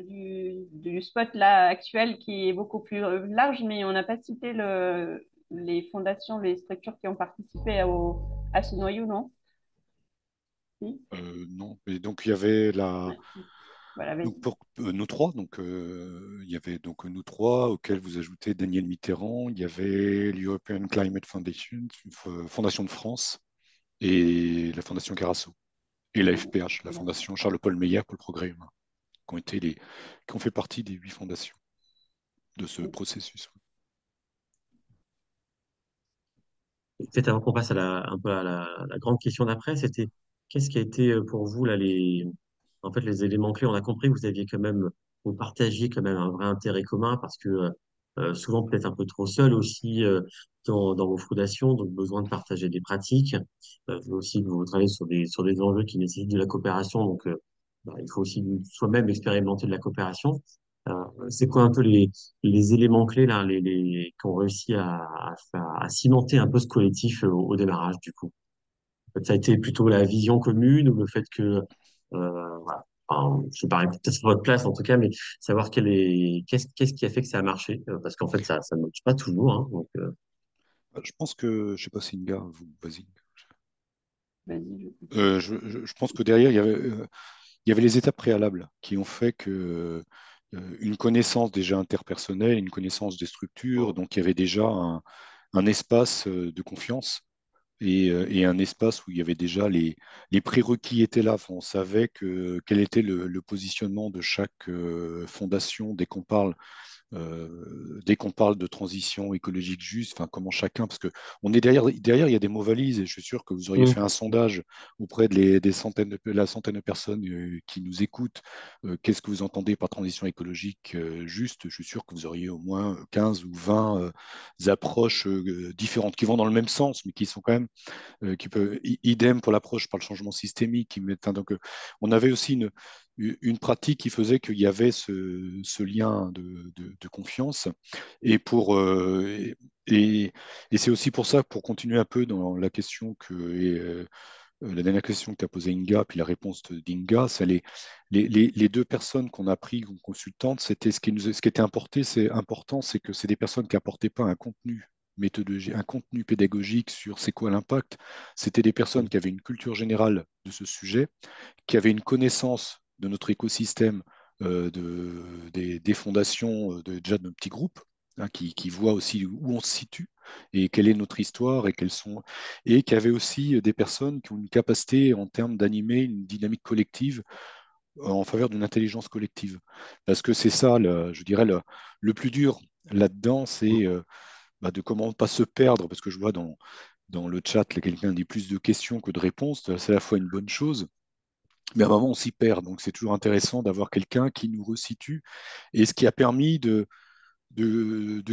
du spot là actuel qui est beaucoup plus large, mais on n'a pas cité les fondations, les structures qui ont participé à ce noyau, non? Si. Non. Et donc il y avait la, Ouais. Voilà, donc vas-y. pour nous trois, il y avait donc nous trois auxquels vous ajoutez Daniel Mitterrand, il y avait l'European Climate Foundation, Fondation de France et la Fondation Carasso et la Ouais, FPH, la d'accord. Fondation Charles-Paul Meyer pour le progrès humain, qui ont fait partie des 8 fondations de ce processus. Peut-être avant qu'on passe un peu à la grande question d'après, c'était qu'est-ce qui a été pour vous là en fait les éléments clés? On a compris que vous partagiez quand même un vrai intérêt commun parce que souvent peut-être un peu trop seul aussi dans vos fondations, donc besoin de partager des pratiques. Aussi que vous travaillez sur des enjeux qui nécessitent de la coopération, donc il faut aussi soi-même expérimenter de la coopération. C'est quoi un peu les éléments clés là, qui ont réussi à cimenter un peu ce collectif au démarrage du coup? Ça a été plutôt la vision commune ou le fait que, voilà, enfin, je sais pas, peut-être sur votre place en tout cas, mais savoir qu'est-ce qui a fait que ça a marché, parce qu'en fait ça ne marche pas toujours, hein, donc, Je pense que, je sais pas si Inga, vous, vas-y. Vas-y, Je pense que derrière, il y avait les étapes préalables qui ont fait que une connaissance déjà interpersonnelle, une connaissance des structures, donc il y avait déjà un espace de confiance et un espace où il y avait déjà les prérequis étaient là. Enfin, on savait quel était le positionnement de chaque fondation dès qu'on parle dès qu'on parle de transition écologique juste, enfin, comment chacun, parce que on est derrière, il y a des mots valises, et je suis sûr que vous auriez fait Mm. un sondage auprès des centaines la centaine de personnes qui nous écoutent. Qu'est-ce que vous entendez par transition écologique juste? Je suis sûr que vous auriez au moins 15 ou 20 approches différentes qui vont dans le même sens, mais qui sont quand même qui peut idem pour l'approche par le changement systémique. Donc, on avait aussi une pratique qui faisait qu'il y avait ce lien de confiance. Et et, et c'est aussi pour ça, pour continuer un peu dans la question la dernière question que tu as posée Inga, puis la réponse d'Inga, c'est les deux personnes qu'on a pris comme consultantes, c'était ce qui était important, c'est que c'est des personnes qui apportaient pas un contenu méthodologique, un contenu pédagogique sur c'est quoi l'impact. C'était des personnes qui avaient une culture générale de ce sujet, qui avaient une connaissance de notre écosystème, des fondations déjà de nos petits groupes, hein, qui voient aussi où on se situe et quelle est notre histoire et qui avaient aussi des personnes qui ont une capacité en termes d'animer une dynamique collective en faveur d'une intelligence collective. Parce que c'est ça, je dirais, le plus dur là-dedans, c'est bah, de comment pas se perdre, parce que je vois dans le chat, là, quelqu'un dit plus de questions que de réponses, c'est à la fois une bonne chose, mais à un moment, on s'y perd. Donc, c'est toujours intéressant d'avoir quelqu'un qui nous resitue. Et ce qui a permis de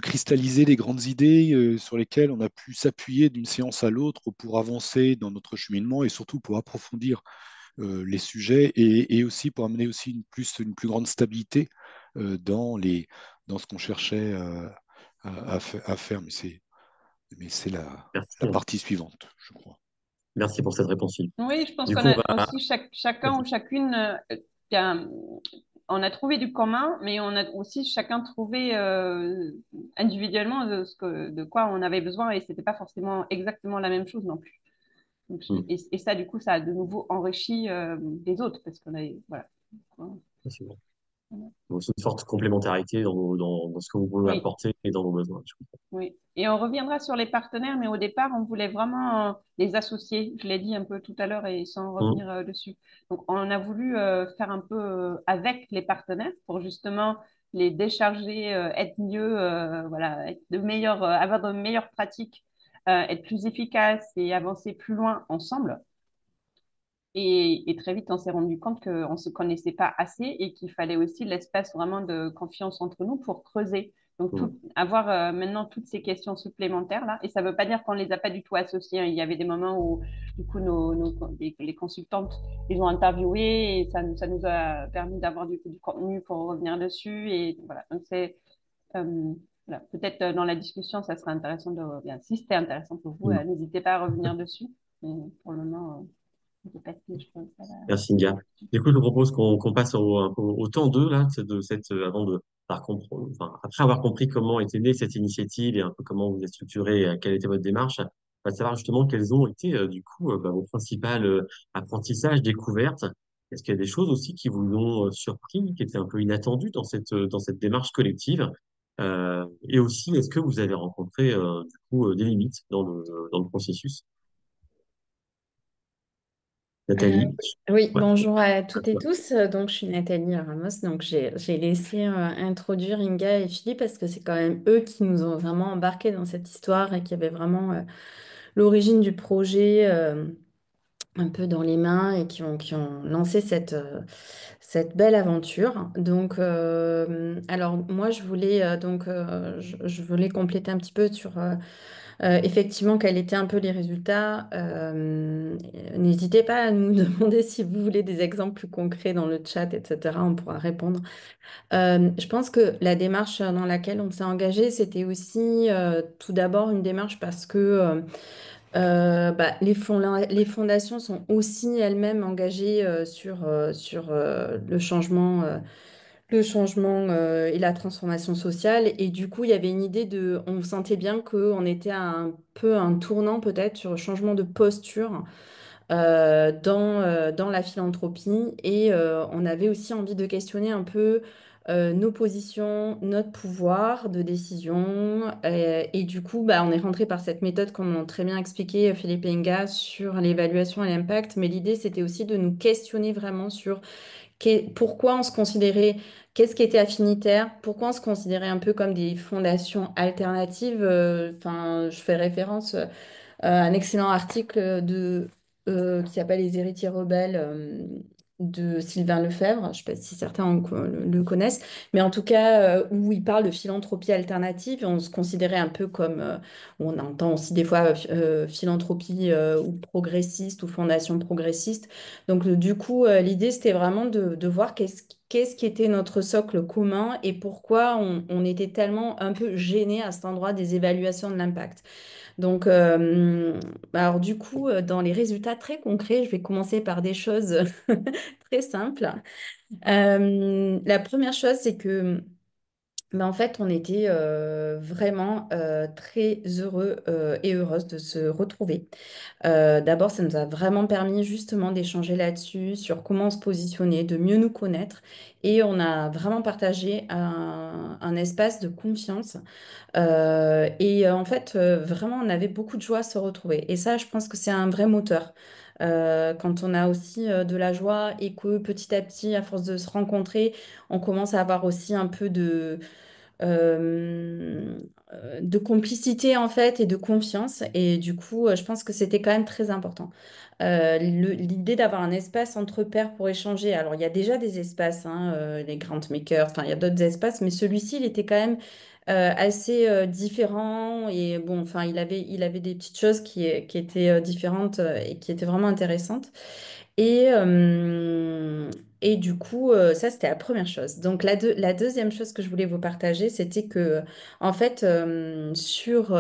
cristalliser les grandes idées sur lesquelles on a pu s'appuyer d'une séance à l'autre pour avancer dans notre cheminement et surtout pour approfondir les sujets et aussi pour amener aussi une plus grande stabilité dans ce qu'on cherchait à faire. Mais c'est la Merci. partie suivante, je crois. Merci pour cette réponse. Oui, je pense Du qu'on coup, on a va. aussi chacun ou chacune, bien, on a trouvé du commun, mais on a aussi chacun trouvé individuellement de quoi on avait besoin et c'était pas forcément exactement la même chose non plus. Donc, Hmm. et ça, du coup, ça a de nouveau enrichi les autres parce qu'on a, voilà. Merci. Donc, c'est une forte complémentarité dans ce que vous pouvez Oui. apporter et dans vos besoins. Oui, et on reviendra sur les partenaires, mais au départ, on voulait vraiment les associer. Je l'ai dit un peu tout à l'heure et sans Hmm. revenir dessus. Donc, on a voulu faire un peu avec les partenaires pour justement les décharger, être mieux, voilà, être de meilleurs, avoir de meilleures pratiques, être plus efficaces et avancer plus loin ensemble. Et très vite, on s'est rendu compte qu'on ne se connaissait pas assez et qu'il fallait aussi l'espace vraiment de confiance entre nous pour creuser. Donc, Hmm. avoir maintenant toutes ces questions supplémentaires là. Et ça ne veut pas dire qu'on ne les a pas du tout associées, hein. Il y avait des moments où, du coup, les consultantes les ont interviewés et ça nous a permis d'avoir du contenu pour revenir dessus. Et voilà. Donc, c'est. Voilà. Peut-être dans la discussion, ça serait intéressant de. Bien, si c'était intéressant pour vous, Hmm. n'hésitez pas à revenir dessus. Mais pour le moment. Je sais pas si je pense à Merci, Nga. Du coup, je vous propose qu'on passe au temps 2, là, avant enfin, après avoir compris comment était née cette initiative et un peu comment vous êtes structuré et quelle était votre démarche, on va savoir justement quels ont été, du coup, bah, vos principaux apprentissages, découvertes. Est-ce qu'il y a des choses aussi qui vous ont surpris, qui étaient un peu inattendues dans cette démarche collective? Et aussi, est-ce que vous avez rencontré, du coup, des limites dans le processus? Euh, Nathalie? oui, Ouais. bonjour à toutes et tous. Donc, je suis Nathalie Ramos. Donc, j'ai laissé introduire Inga et Philippe parce que c'est quand même eux qui nous ont vraiment embarqués dans cette histoire et qui avaient vraiment l'origine du projet un peu dans les mains et qui ont lancé cette belle aventure. Donc, alors, moi, je voulais compléter un petit peu sur effectivement, quels étaient un peu les résultats? N'hésitez pas à nous demander si vous voulez des exemples plus concrets dans le chat, etc. On pourra répondre. Je pense que la démarche dans laquelle on s'est engagé, c'était aussi tout d'abord une démarche parce que bah, les fondations sont aussi elles-mêmes engagées sur le changement et la transformation sociale. Et du coup, il y avait une idée on sentait bien qu'on était à un peu un tournant peut-être sur le changement de posture dans la philanthropie. Et on avait aussi envie de questionner un peu nos positions, notre pouvoir de décision. Et du coup, bah, on est rentré par cette méthode, comme l'ont très bien expliqué Philippe et Inga, sur l'évaluation et l'impact. Mais l'idée, c'était aussi de nous questionner vraiment sur pourquoi on se considérait, qu'est-ce qui était affinitaire, pourquoi on se considérait un peu comme des fondations alternatives. Enfin, je fais référence un excellent article qui s'appelle Les héritiers rebelles de Sylvain Lefebvre. Je ne sais pas si certains le connaissent, mais en tout cas, où il parle de philanthropie alternative. On se considérait un peu comme, on entend aussi des fois philanthropie ou progressiste ou fondation progressiste. Donc, du coup, l'idée, c'était vraiment de voir qu'est-ce qui était notre socle commun et pourquoi on était tellement un peu gêné à cet endroit des évaluations de l'impact. Donc, alors du coup, dans les résultats très concrets, je vais commencer par des choses très simples. La première chose, c'est que, ben, en fait, on était vraiment très heureux et heureuses de se retrouver. D'abord, ça nous a vraiment permis justement d'échanger là-dessus, sur comment se positionner, de mieux nous connaître. Et on a vraiment partagé un espace de confiance en fait, vraiment, on avait beaucoup de joie à se retrouver. Et ça, je pense que c'est un vrai moteur. Quand on a aussi de la joie et que petit à petit, à force de se rencontrer, on commence à avoir aussi un peu euh, de complicité en fait et de confiance. Et du coup, je pense que c'était quand même très important. L'idée d'avoir un espace entre pairs pour échanger. Alors, il y a déjà des espaces, hein, les Grantmakers, enfin, il y a d'autres espaces, mais celui-ci, il était quand même assez différent. Et bon, enfin, il avait des petites choses qui étaient différentes et qui étaient vraiment intéressantes. Et, euh, et du coup, ça, c'était la première chose. Donc, la deuxième chose que je voulais vous partager, c'était que, en fait, sur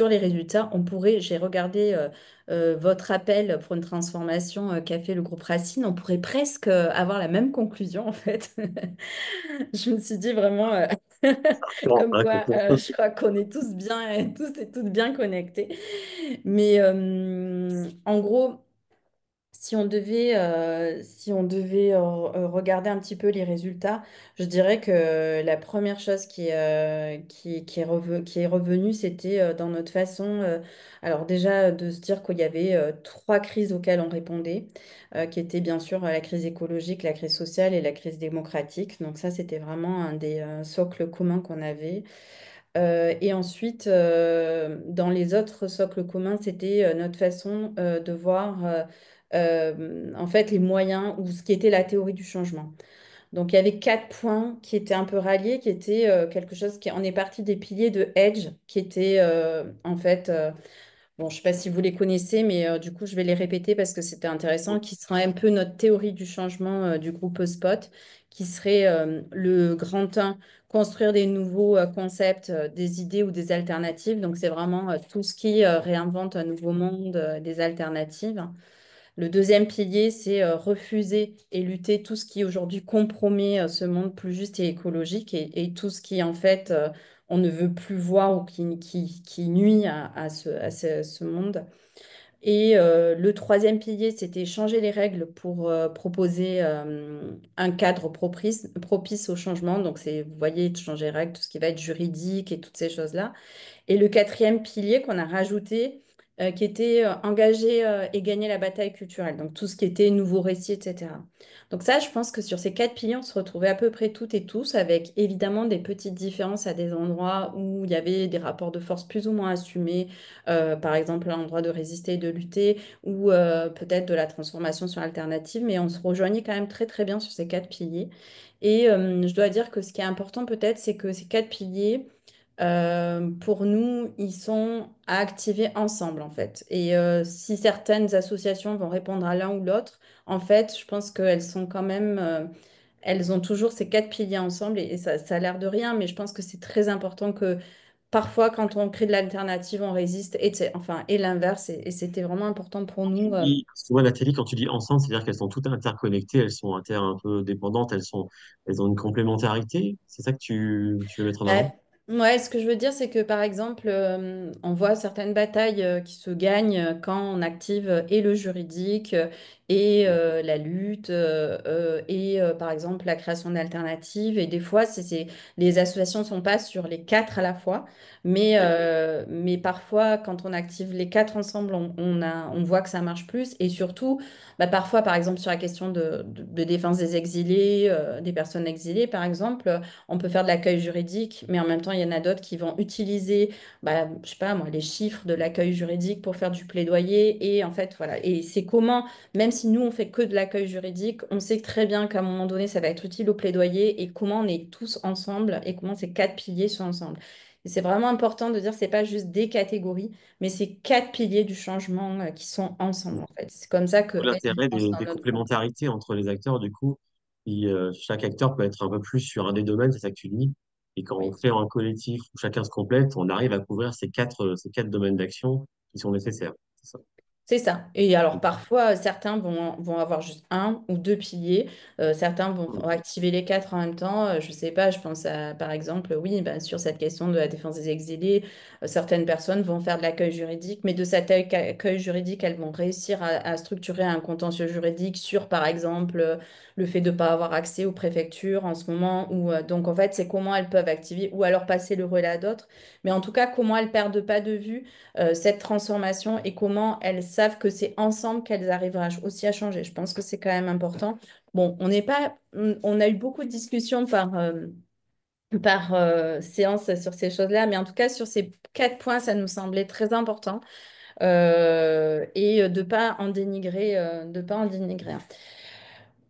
les résultats, j'ai regardé votre appel pour une transformation qu'a fait le groupe Racine, on pourrait presque avoir la même conclusion, en fait. Je me suis dit vraiment, Bon, comme hein, quoi, je crois qu'on est tous bien, tous et toutes bien connectés. Mais en gros, si on devait regarder un petit peu les résultats, je dirais que la première chose qui est revenue, c'était dans notre façon, alors déjà de se dire qu'il y avait trois crises auxquelles on répondait, qui étaient bien sûr la crise écologique, la crise sociale et la crise démocratique. Donc ça, c'était vraiment un des socles communs qu'on avait. Et ensuite, dans les autres socles communs, c'était notre façon de voir en fait les moyens ou ce qui était la théorie du changement. Donc il y avait quatre points qui étaient un peu ralliés, qui étaient quelque chose qui on est parti des piliers de Edge, qui étaient en fait bon, je ne sais pas si vous les connaissez, mais du coup, je vais les répéter parce que c'était intéressant, qui serait un peu notre théorie du changement du groupe Spot, qui serait le grand 1, construire des nouveaux concepts, des idées ou des alternatives. Donc, c'est vraiment tout ce qui réinvente un nouveau monde, des alternatives. Le deuxième pilier, c'est refuser et lutter tout ce qui aujourd'hui compromet ce monde plus juste et écologique et tout ce qui, en fait, on ne veut plus voir ou qui nuit à ce monde. Et le troisième pilier, c'était changer les règles pour proposer un cadre propice au changement. Donc, c'est, vous voyez, changer les règles, tout ce qui va être juridique et toutes ces choses-là. Et le quatrième pilier qu'on a rajouté, qui était engager et gagner la bataille culturelle, donc tout ce qui était nouveaux récits, etc. Donc ça, je pense que sur ces quatre piliers, on se retrouvait à peu près toutes et tous, avec évidemment des petites différences à des endroits où il y avait des rapports de force plus ou moins assumés, par exemple un endroit de résister et de lutter, ou peut-être de la transformation sur alternative, mais on se rejoignait quand même très très bien sur ces quatre piliers. Et je dois dire que ce qui est important peut-être, c'est que ces quatre piliers, pour nous, ils sont à activer ensemble, en fait. Et si certaines associations vont répondre à l'un ou l'autre, en fait, je pense qu'elles sont quand même, elles ont toujours ces quatre piliers ensemble et ça a l'air de rien, mais je pense que c'est très important que parfois, quand on crée de l'alternative, on résiste enfin, et l'inverse. Et c'était vraiment important pour tu nous. dis, parce que moi, Nathalie, quand tu dis ensemble, c'est-à-dire qu'elles sont toutes interconnectées, elles sont un peu dépendantes, elles ont une complémentarité. C'est ça que tu veux mettre en Euh, avant? ouais, ce que je veux dire, c'est que par exemple, on voit certaines batailles qui se gagnent quand on active et le juridique et la lutte et par exemple la création d'alternatives. Et des fois, les associations ne sont pas sur les quatre à la fois, mais parfois, quand on active les quatre ensemble, on voit que ça marche plus. Et surtout, bah, parfois, par exemple, sur la question de défense des exilés, des personnes exilées, par exemple, on peut faire de l'accueil juridique, mais en même temps, il y en a d'autres qui vont utiliser, bah, je sais pas moi, les chiffres de l'accueil juridique pour faire du plaidoyer. Et en fait, voilà. Et c'est comment, même si nous, on fait que de l'accueil juridique, on sait très bien qu'à un moment donné, ça va être utile au plaidoyer et comment on est tous ensemble et comment ces quatre piliers sont ensemble. Et c'est vraiment important de dire, c'est pas juste des catégories, mais c'est quatre piliers du changement qui sont ensemble, en fait. C'est comme ça que D'où elle l'intérêt pense dans des notre groupe. complémentarités entre les acteurs, du coup. Chaque acteur peut être un peu plus sur un des domaines, c'est ça que tu dis. Et quand on Oui. fait un collectif où chacun se complète, on arrive à couvrir ces quatre domaines d'action qui sont nécessaires. C'est ça. C'est ça. Et alors parfois, certains vont avoir juste un ou deux piliers. Certains vont activer les quatre en même temps. Je ne sais pas, je pense à, par exemple, oui, bah, sur cette question de la défense des exilés, certaines personnes vont faire de l'accueil juridique, mais de cet accueil juridique, elles vont réussir à structurer un contentieux juridique sur, par exemple, le fait de ne pas avoir accès aux préfectures en ce moment. Donc, en fait, c'est comment elles peuvent activer ou alors passer le relais à d'autres. Mais en tout cas, comment elles perdent pas de vue cette transformation et comment elles savent que c'est ensemble qu'elles arriveront aussi à changer. Je pense que c'est quand même important. Bon, on n'est pas, on a eu beaucoup de discussions par séance sur ces choses-là, mais en tout cas, sur ces quatre points, ça nous semblait très important et de pas en dénigrer un.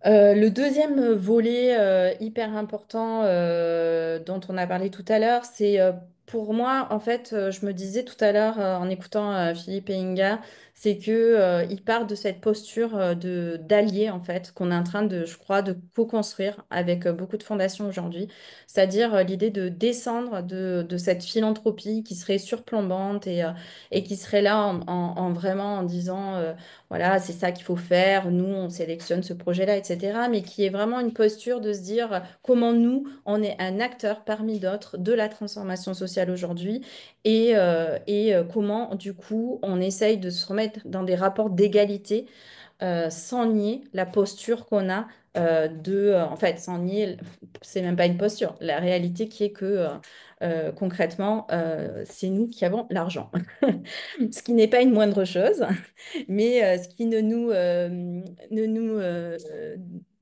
Le deuxième volet hyper important dont on a parlé tout à l'heure, c'est pour moi, en fait, je me disais tout à l'heure en écoutant Philippe et Inga, c'est que il part de cette posture de d'allié en fait qu'on est en train de, je crois, de co-construire avec beaucoup de fondations aujourd'hui, c'est-à-dire l'idée de descendre de cette philanthropie qui serait surplombante et qui serait là en vraiment en disant voilà, c'est ça qu'il faut faire, nous, on sélectionne ce projet-là, etc. Mais qui est vraiment une posture de se dire comment nous, on est un acteur parmi d'autres de la transformation sociale aujourd'hui et comment, du coup, on essaye de se remettre dans des rapports d'égalité sans nier la posture qu'on a en fait, sans nier, c'est même pas une posture, la réalité qui est que concrètement, c'est nous qui avons l'argent. Ce qui n'est pas une moindre chose, mais ce qui ne nous,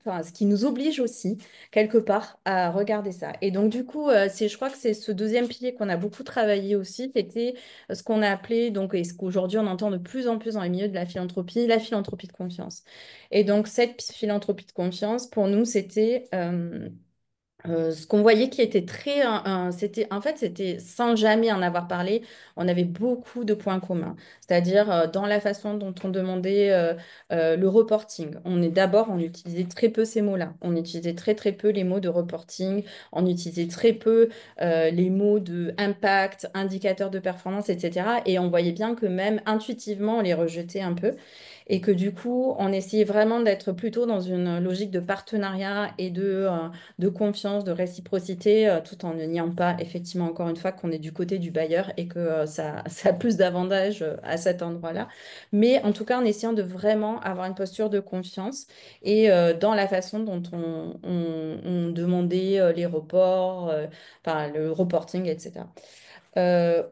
enfin, ce qui nous oblige aussi, quelque part, à regarder ça. Et donc, du coup, je crois que c'est ce deuxième pilier qu'on a beaucoup travaillé aussi, c'était ce qu'on a appelé, donc, et ce qu'aujourd'hui on entend de plus en plus dans les milieux de la philanthropie de confiance. Et donc, cette philanthropie de confiance, pour nous, c'était ce qu'on voyait qui était c'était en fait c'était sans jamais en avoir parlé, on avait beaucoup de points communs, c'est-à-dire dans la façon dont on demandait le reporting. On utilisait très peu ces mots-là, on utilisait très très peu les mots de reporting, on utilisait très peu les mots de impact, indicateur de performance, etc. Et on voyait bien que même intuitivement on les rejetait un peu et que du coup on essayait vraiment d'être plutôt dans une logique de partenariat et de confiance, de réciprocité, tout en ne niant pas, effectivement, encore une fois, qu'on est du côté du bailleur et que ça a plus d'avantages à cet endroit-là. Mais en tout cas, en essayant de vraiment avoir une posture de confiance et dans la façon dont on demandait les reports, enfin, le reporting, etc.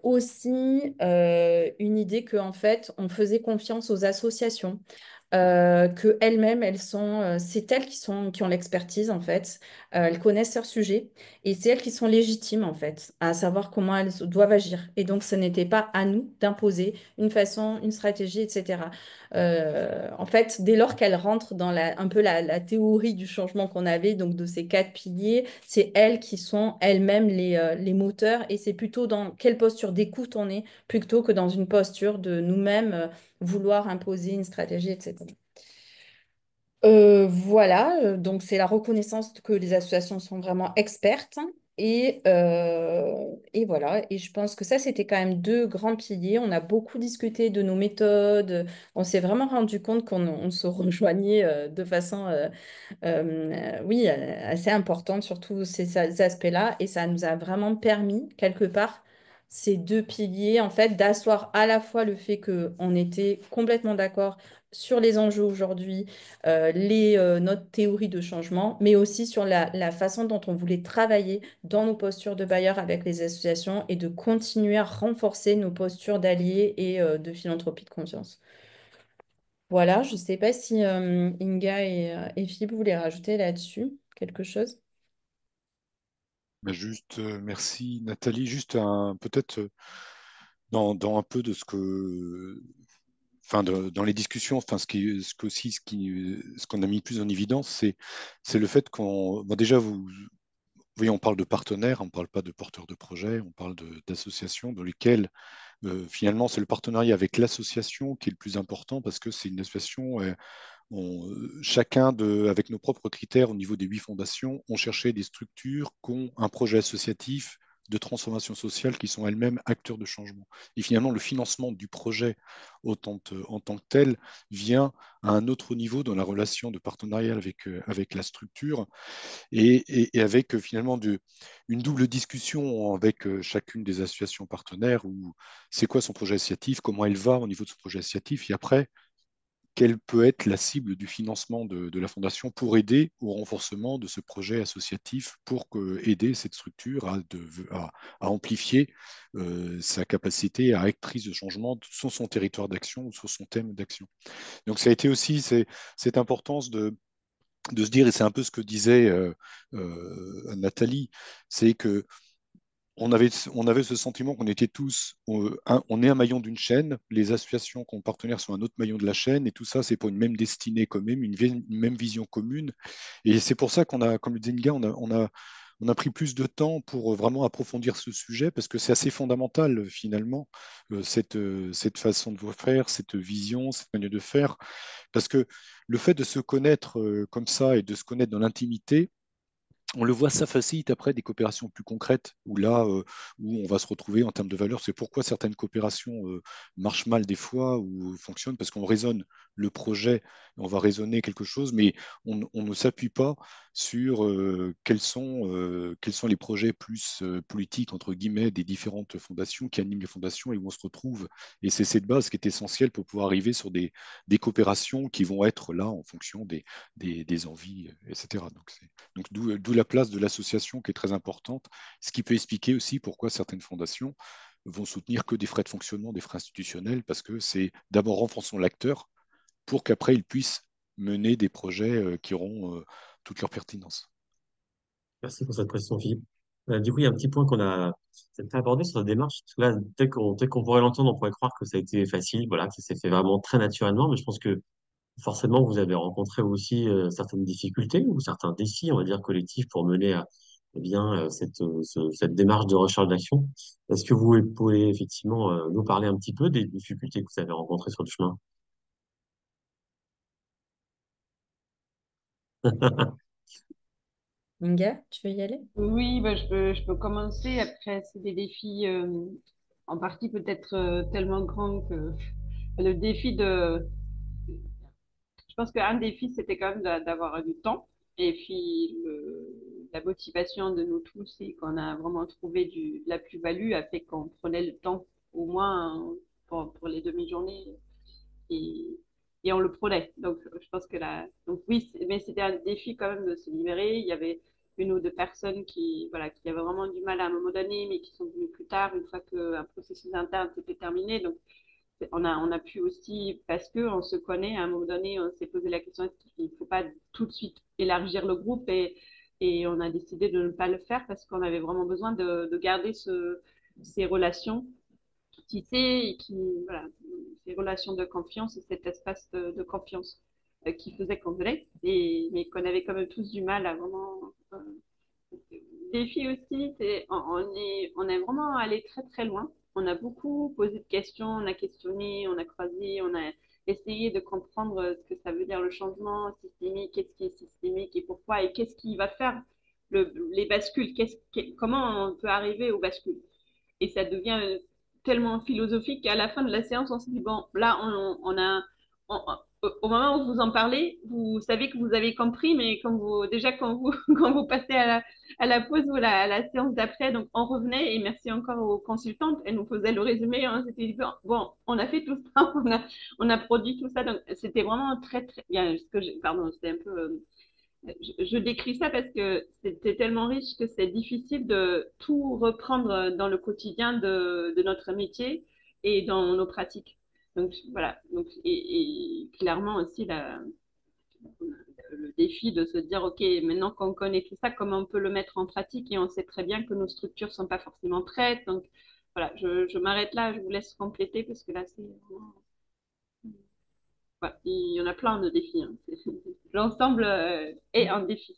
Aussi, une idée que en fait, on faisait confiance aux associations, que elles-mêmes, c'est elles qui ont l'expertise en fait. Elles connaissent leur sujet et c'est elles qui sont légitimes en fait à savoir comment elles doivent agir. Et donc, ce n'était pas à nous d'imposer une façon, une stratégie, etc. En fait, dès lors qu'elles rentrent dans un peu la théorie du changement qu'on avait, donc de ces quatre piliers, c'est elles qui sont elles-mêmes les moteurs et c'est plutôt dans quelle posture d'écoute on est plutôt que dans une posture de nous-mêmes vouloir imposer une stratégie, etc. Voilà, donc c'est la reconnaissance que les associations sont vraiment expertes. Et voilà, et je pense que ça, c'était quand même deux grands piliers. On a beaucoup discuté de nos méthodes. On s'est vraiment rendu compte qu'on se rejoignait de façon, oui, assez importante sur tous ces aspects-là. Et ça nous a vraiment permis, quelque part, ces deux piliers, en fait, d'asseoir à la fois le fait qu'on était complètement d'accord sur les enjeux aujourd'hui, notre théorie de changement, mais aussi sur la façon dont on voulait travailler dans nos postures de bailleurs avec les associations et de continuer à renforcer nos postures d'alliés et de philanthropie de confiance. Voilà, je ne sais pas si Inga et Philippe voulaient rajouter là-dessus quelque chose. Mais juste, merci Nathalie. Juste peut-être dans un peu de ce que, enfin, dans les discussions, enfin, ce qu'on a mis plus en évidence, c'est le fait qu'on, bon, déjà, voyez, on parle de partenaires, on ne parle pas de porteurs de projets, on parle d'associations dans lesquelles finalement c'est le partenariat avec l'association qui est le plus important parce que c'est une association, chacun avec nos propres critères au niveau des 8 fondations, ont cherché des structures qui ont un projet associatif de transformation sociale qui sont elles-mêmes acteurs de changement. Et finalement, le financement du projet en tant que tel vient à un autre niveau dans la relation de partenariat avec la structure et avec finalement une double discussion avec chacune des associations partenaires où c'est quoi son projet associatif, comment elle va au niveau de son projet associatif et après, quelle peut être la cible du financement de la fondation pour aider au renforcement de ce projet associatif, pour aider cette structure à amplifier sa capacité à être prise de changement sur son territoire d'action ou sur son thème d'action. Donc ça a été aussi cette importance de se dire, et c'est un peu ce que disait Nathalie, c'est que on avait ce sentiment qu'on était tous, on est un maillon d'une chaîne, les associations qu'on partenaires sont un autre maillon de la chaîne, et tout ça, c'est pour une même destinée commune, une même vision commune. Et c'est pour ça qu'on a, comme le disait Nga, on a pris plus de temps pour vraiment approfondir ce sujet, parce que c'est assez fondamental, finalement, cette façon de faire, cette vision, cette manière de faire, parce que le fait de se connaître comme ça et de se connaître dans l'intimité, on le voit, ça facilite après des coopérations plus concrètes où là, où on va se retrouver en termes de valeurs. C'est pourquoi certaines coopérations marchent mal des fois ou fonctionnent parce qu'on raisonne le projet, on va raisonner quelque chose, mais on ne s'appuie pas sur quels sont les projets plus politiques, entre guillemets, des différentes fondations qui animent les fondations et où on se retrouve. Et c'est cette base qui est essentielle pour pouvoir arriver sur des coopérations qui vont être là en fonction des envies, etc. Donc d'où la place de l'association qui est très importante, ce qui peut expliquer aussi pourquoi certaines fondations vont soutenir que des frais de fonctionnement, des frais institutionnels, parce que c'est d'abord renforçons l'acteur pour qu'après il puisse mener des projets qui auront toute leur pertinence. Merci pour cette précision, Philippe. Du coup, il y a un petit point qu'on a peut-être pas abordé sur la démarche. Parce que là, dès qu'on pourrait l'entendre, on pourrait croire que ça a été facile, voilà, que ça s'est fait vraiment très naturellement. Mais je pense que forcément, vous avez rencontré aussi certaines difficultés ou certains défis, on va dire, collectifs pour mener à eh bien, cette démarche de recherche d'action. Est-ce que vous pouvez effectivement nous parler un petit peu des difficultés que vous avez rencontrées sur le chemin? Inga, tu veux y aller? Oui, bah, je peux commencer. Après, c'est des défis en partie peut-être tellement grands que le défi de... Je pense qu'un défi, c'était quand même d'avoir du temps. Et puis, la motivation de nous tous et qu'on a vraiment trouvé la plus-value a fait qu'on prenait le temps, au moins pour les demi-journées, et, et on le prenait. Donc, je pense que là, donc oui, mais c'était un défi quand même de se libérer. Il y avait une ou deux personnes voilà, qui avaient vraiment du mal à un moment donné, mais qui sont venues plus tard, une fois qu'un processus interne s'était terminé. Donc, on a pu aussi, parce qu'on se connaît, à un moment donné, on s'est posé la question, est-ce qu'il ne faut pas tout de suite élargir le groupe et on a décidé de ne pas le faire parce qu'on avait vraiment besoin de garder ces relations tissées et voilà, ces relations de confiance et cet espace de confiance qui faisait qu'on venait, mais qu'on avait quand même tous du mal à vraiment. Défi aussi, on est vraiment allé très très loin. On a beaucoup posé de questions, on a questionné, on a croisé, on a essayé de comprendre ce que ça veut dire le changement systémique, qu'est-ce qui est systémique et pourquoi, et qu'est-ce qui va faire les bascules, comment on peut arriver aux bascules. Et ça devient tellement philosophique qu'à la fin de la séance, on s'est dit, bon, là, au moment où vous en parlez, vous savez que vous avez compris, mais déjà quand vous, quand vous passez à la pause ou à la séance d'après, donc on revenait et merci encore aux consultantes, elles nous faisaient le résumé, hein, c'était bon, on a fait tout ça, on a produit tout ça, donc c'était vraiment très, très bien. Pardon, c'était un peu, je décris ça parce que c'est tellement riche que c'est difficile de tout reprendre dans le quotidien de notre métier et dans nos pratiques. Donc voilà. Donc, et clairement aussi le défi de se dire, OK, maintenant qu'on connaît tout ça, comment on peut le mettre en pratique? Et on sait très bien que nos structures sont pas forcément prêtes. Donc voilà, je m'arrête là, je vous laisse compléter parce que là, c'est vraiment... Ouais, il y en a plein de défis, hein. L'ensemble est un défi.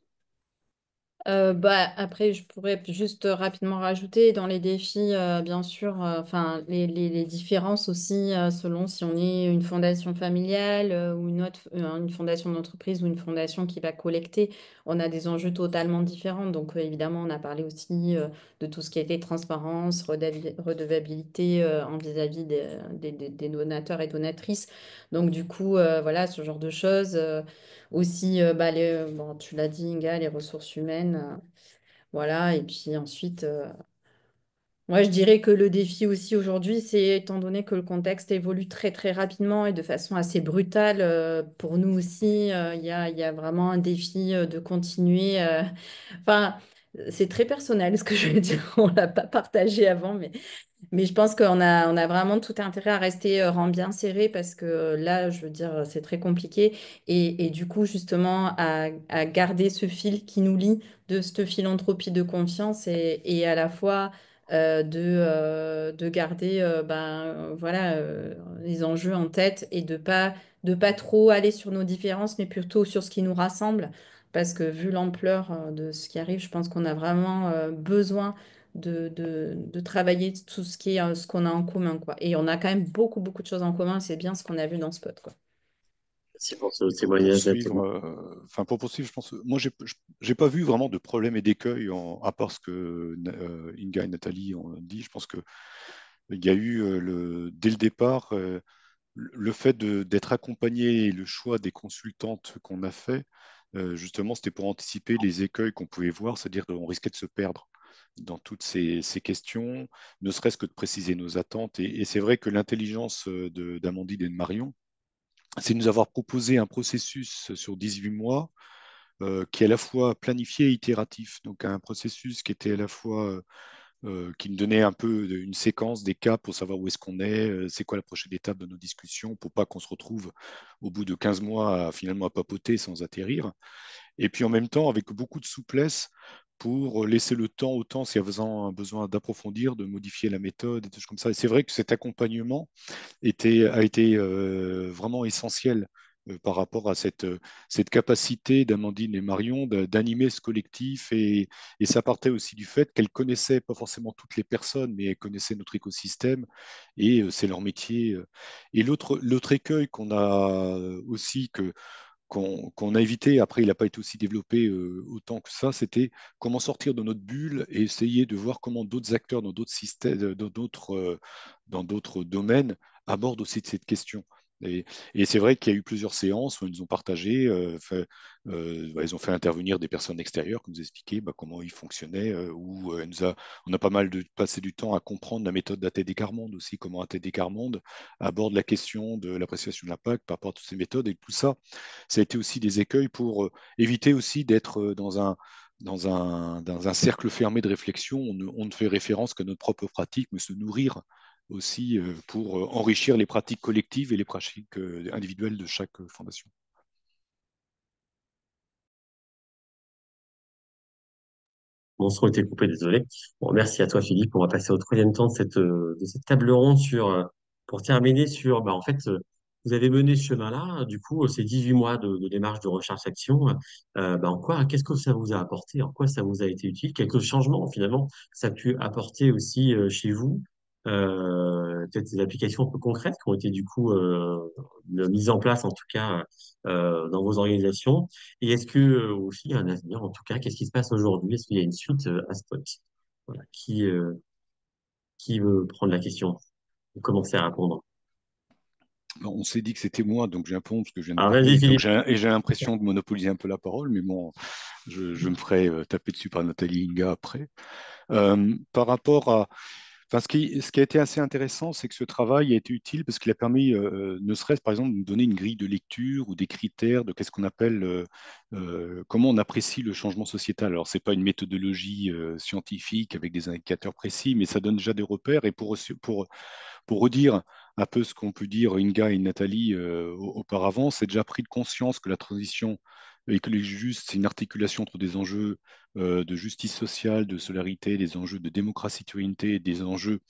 Bah, après, je pourrais juste rapidement rajouter dans les défis, bien sûr, enfin, les différences aussi selon si on est une fondation familiale ou une fondation d'entreprise ou une fondation qui va collecter. On a des enjeux totalement différents. Donc, évidemment, on a parlé aussi de tout ce qui était transparence, redevabilité en vis-à-vis des donateurs et donatrices. Donc, du coup, voilà, ce genre de choses. Aussi, bah, bon, tu l'as dit, Inga, les ressources humaines. Voilà, et puis ensuite, moi je dirais que le défi aussi aujourd'hui, c'est étant donné que le contexte évolue très très rapidement et de façon assez brutale, pour nous aussi, il y a vraiment un défi de continuer. Enfin, c'est très personnel ce que je veux dire, on ne l'a pas partagé avant, mais je pense on a vraiment tout intérêt à rester rang bien serré parce que là, je veux dire, c'est très compliqué. Et du coup, justement, à garder ce fil qui nous lie de cette philanthropie de confiance et à la fois de garder voilà, les enjeux en tête et de pas trop aller sur nos différences, mais plutôt sur ce qui nous rassemble. Parce que vu l'ampleur de ce qui arrive, je pense qu'on a vraiment besoin de travailler tout ce qui est ce qu'on a en commun, quoi. Et on a quand même beaucoup de choses en commun, c'est bien ce qu'on a vu dans Spot, quoi. Merci pour ce Pour témoignage, poursuivre, Nathalie. pour poursuivre, je pense, moi, j'ai pas vu vraiment de problème et d'écueil à part ce que Inga et Nathalie ont dit. Je pense que il y a eu dès le départ le fait d'être accompagné et le choix des consultantes qu'on a fait. Justement, c'était pour anticiper les écueils qu'on pouvait voir, c'est-à-dire qu'on risquait de se perdre dans toutes ces questions, ne serait-ce que de préciser nos attentes. Et c'est vrai que l'intelligence d'Amandine et de Marion, c'est de nous avoir proposé un processus sur 18 mois qui est à la fois planifié et itératif. Donc un processus qui était à la fois qui nous donnait un peu une séquence des cas pour savoir où est-ce qu'on est, c'est quoi la prochaine étape de nos discussions, pour pas qu'on se retrouve au bout de 15 mois finalement à papoter sans atterrir. Et puis en même temps, avec beaucoup de souplesse pour laisser le temps au temps s'il y a besoin d'approfondir, de modifier la méthode, et des choses comme ça. Et c'est vrai que cet accompagnement a été vraiment essentiel par rapport à cette capacité d'Amandine et Marion d'animer ce collectif. Et ça partait aussi du fait qu'elles connaissaient pas forcément toutes les personnes, mais elles connaissaient notre écosystème et c'est leur métier. Et l'autre écueil qu'on a aussi, qu'on a évité, après il n'a pas été aussi développé autant que ça, c'était comment sortir de notre bulle et essayer de voir comment d'autres acteurs dans d'autres systèmes, dans d'autres domaines abordent aussi cette question. Et, et c'est vrai qu'il y a eu plusieurs séances où ils nous ont partagé, ils ont fait intervenir des personnes extérieures qui nous expliquaient comment ils fonctionnaient, on a pas mal passé du temps à comprendre la méthode d'ATD Carmonde aussi, comment ATD Carmonde aborde la question de l'appréciation de l'impact par rapport à toutes ces méthodes et tout ça. Ça a été aussi des écueils pour éviter aussi d'être dans un cercle fermé de réflexion. On ne fait référence qu'à notre propre pratique, mais se nourrir aussi pour enrichir les pratiques collectives et les pratiques individuelles de chaque fondation. Mon son a été coupé, désolé. Bon, merci à toi, Philippe. On va passer au troisième temps de cette table ronde pour terminer sur, bah, en fait, vous avez mené ce chemin-là, du coup, ces 18 mois de démarche de recherche-action, bah, qu'est-ce que ça vous a apporté? En quoi ça vous a été utile? Quelques changements, finalement, ça a pu apporter aussi chez vous, peut-être des applications un peu concrètes qui ont été, du coup, mises en place, en tout cas, dans vos organisations. Et est-ce que aussi il y a un avenir, en tout cas, qu'est-ce qui se passe aujourd'hui? Est-ce qu'il y a une suite à Spot? Voilà. Qui veut prendre la question et commencer à répondre? On s'est dit que c'était moi, donc j'ai un peu honte parce que je viens de Ah, vas-y, parler. Donc Philippe. j'ai l'impression de monopoliser un peu la parole, mais bon, je me ferai taper dessus par Nathalie Inga après. Par rapport à, enfin, ce qui a été assez intéressant, c'est que ce travail a été utile parce qu'il a permis, ne serait-ce par exemple, de nous donner une grille de lecture ou des critères de qu'est-ce qu'on appelle, comment on apprécie le changement sociétal. Alors, c'est pas une méthodologie scientifique avec des indicateurs précis, mais ça donne déjà des repères. Et pour redire un peu ce qu'ont pu dire Inga et Nathalie auparavant, c'est déjà pris de conscience que la transition écologique juste, c'est une articulation entre des enjeux de justice sociale, de solidarité, des enjeux de démocratie, citoyenneté, des enjeux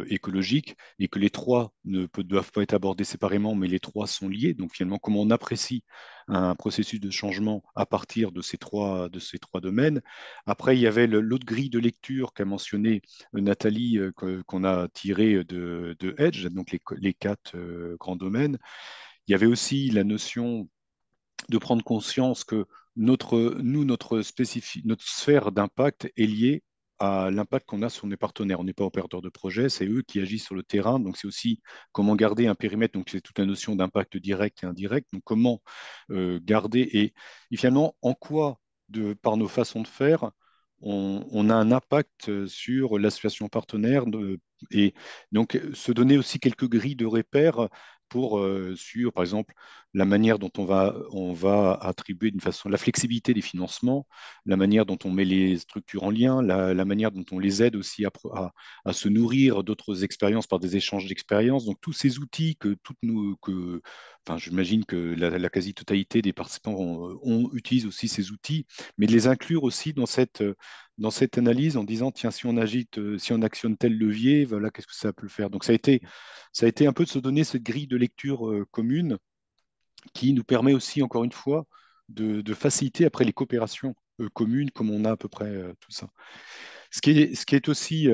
écologiques, et que les trois doivent pas être abordés séparément, mais les trois sont liés. Donc finalement, comment on apprécie un processus de changement à partir de ces trois domaines. Après, il y avait l'autre grille de lecture qu'a mentionné Nathalie, qu'on a tiré de Edge, donc les quatre grands domaines. Il y avait aussi la notion de prendre conscience que notre sphère d'impact est liée à l'impact qu'on a sur nos partenaires. On n'est pas opérateur de projet, c'est eux qui agissent sur le terrain. Donc, c'est aussi comment garder un périmètre. Donc, c'est toute la notion d'impact direct et indirect. Donc, comment garder et finalement, en quoi, par nos façons de faire, on a un impact sur la situation partenaire et donc se donner aussi quelques grilles de repères sur, par exemple, la manière dont on va attribuer d'une façon la flexibilité des financements, la manière dont on met les structures en lien, la manière dont on les aide aussi à se nourrir d'autres expériences par des échanges d'expériences. Donc tous ces outils enfin, j'imagine que la quasi-totalité des participants utilisent aussi ces outils, mais de les inclure aussi dans cette analyse en disant, tiens, si on actionne tel levier, voilà, qu'est-ce que ça peut faire. Donc ça a été un peu de se donner cette grille de lecture commune qui nous permet aussi, encore une fois, de faciliter après les coopérations communes, comme on a à peu près tout ça. Ce qui est aussi,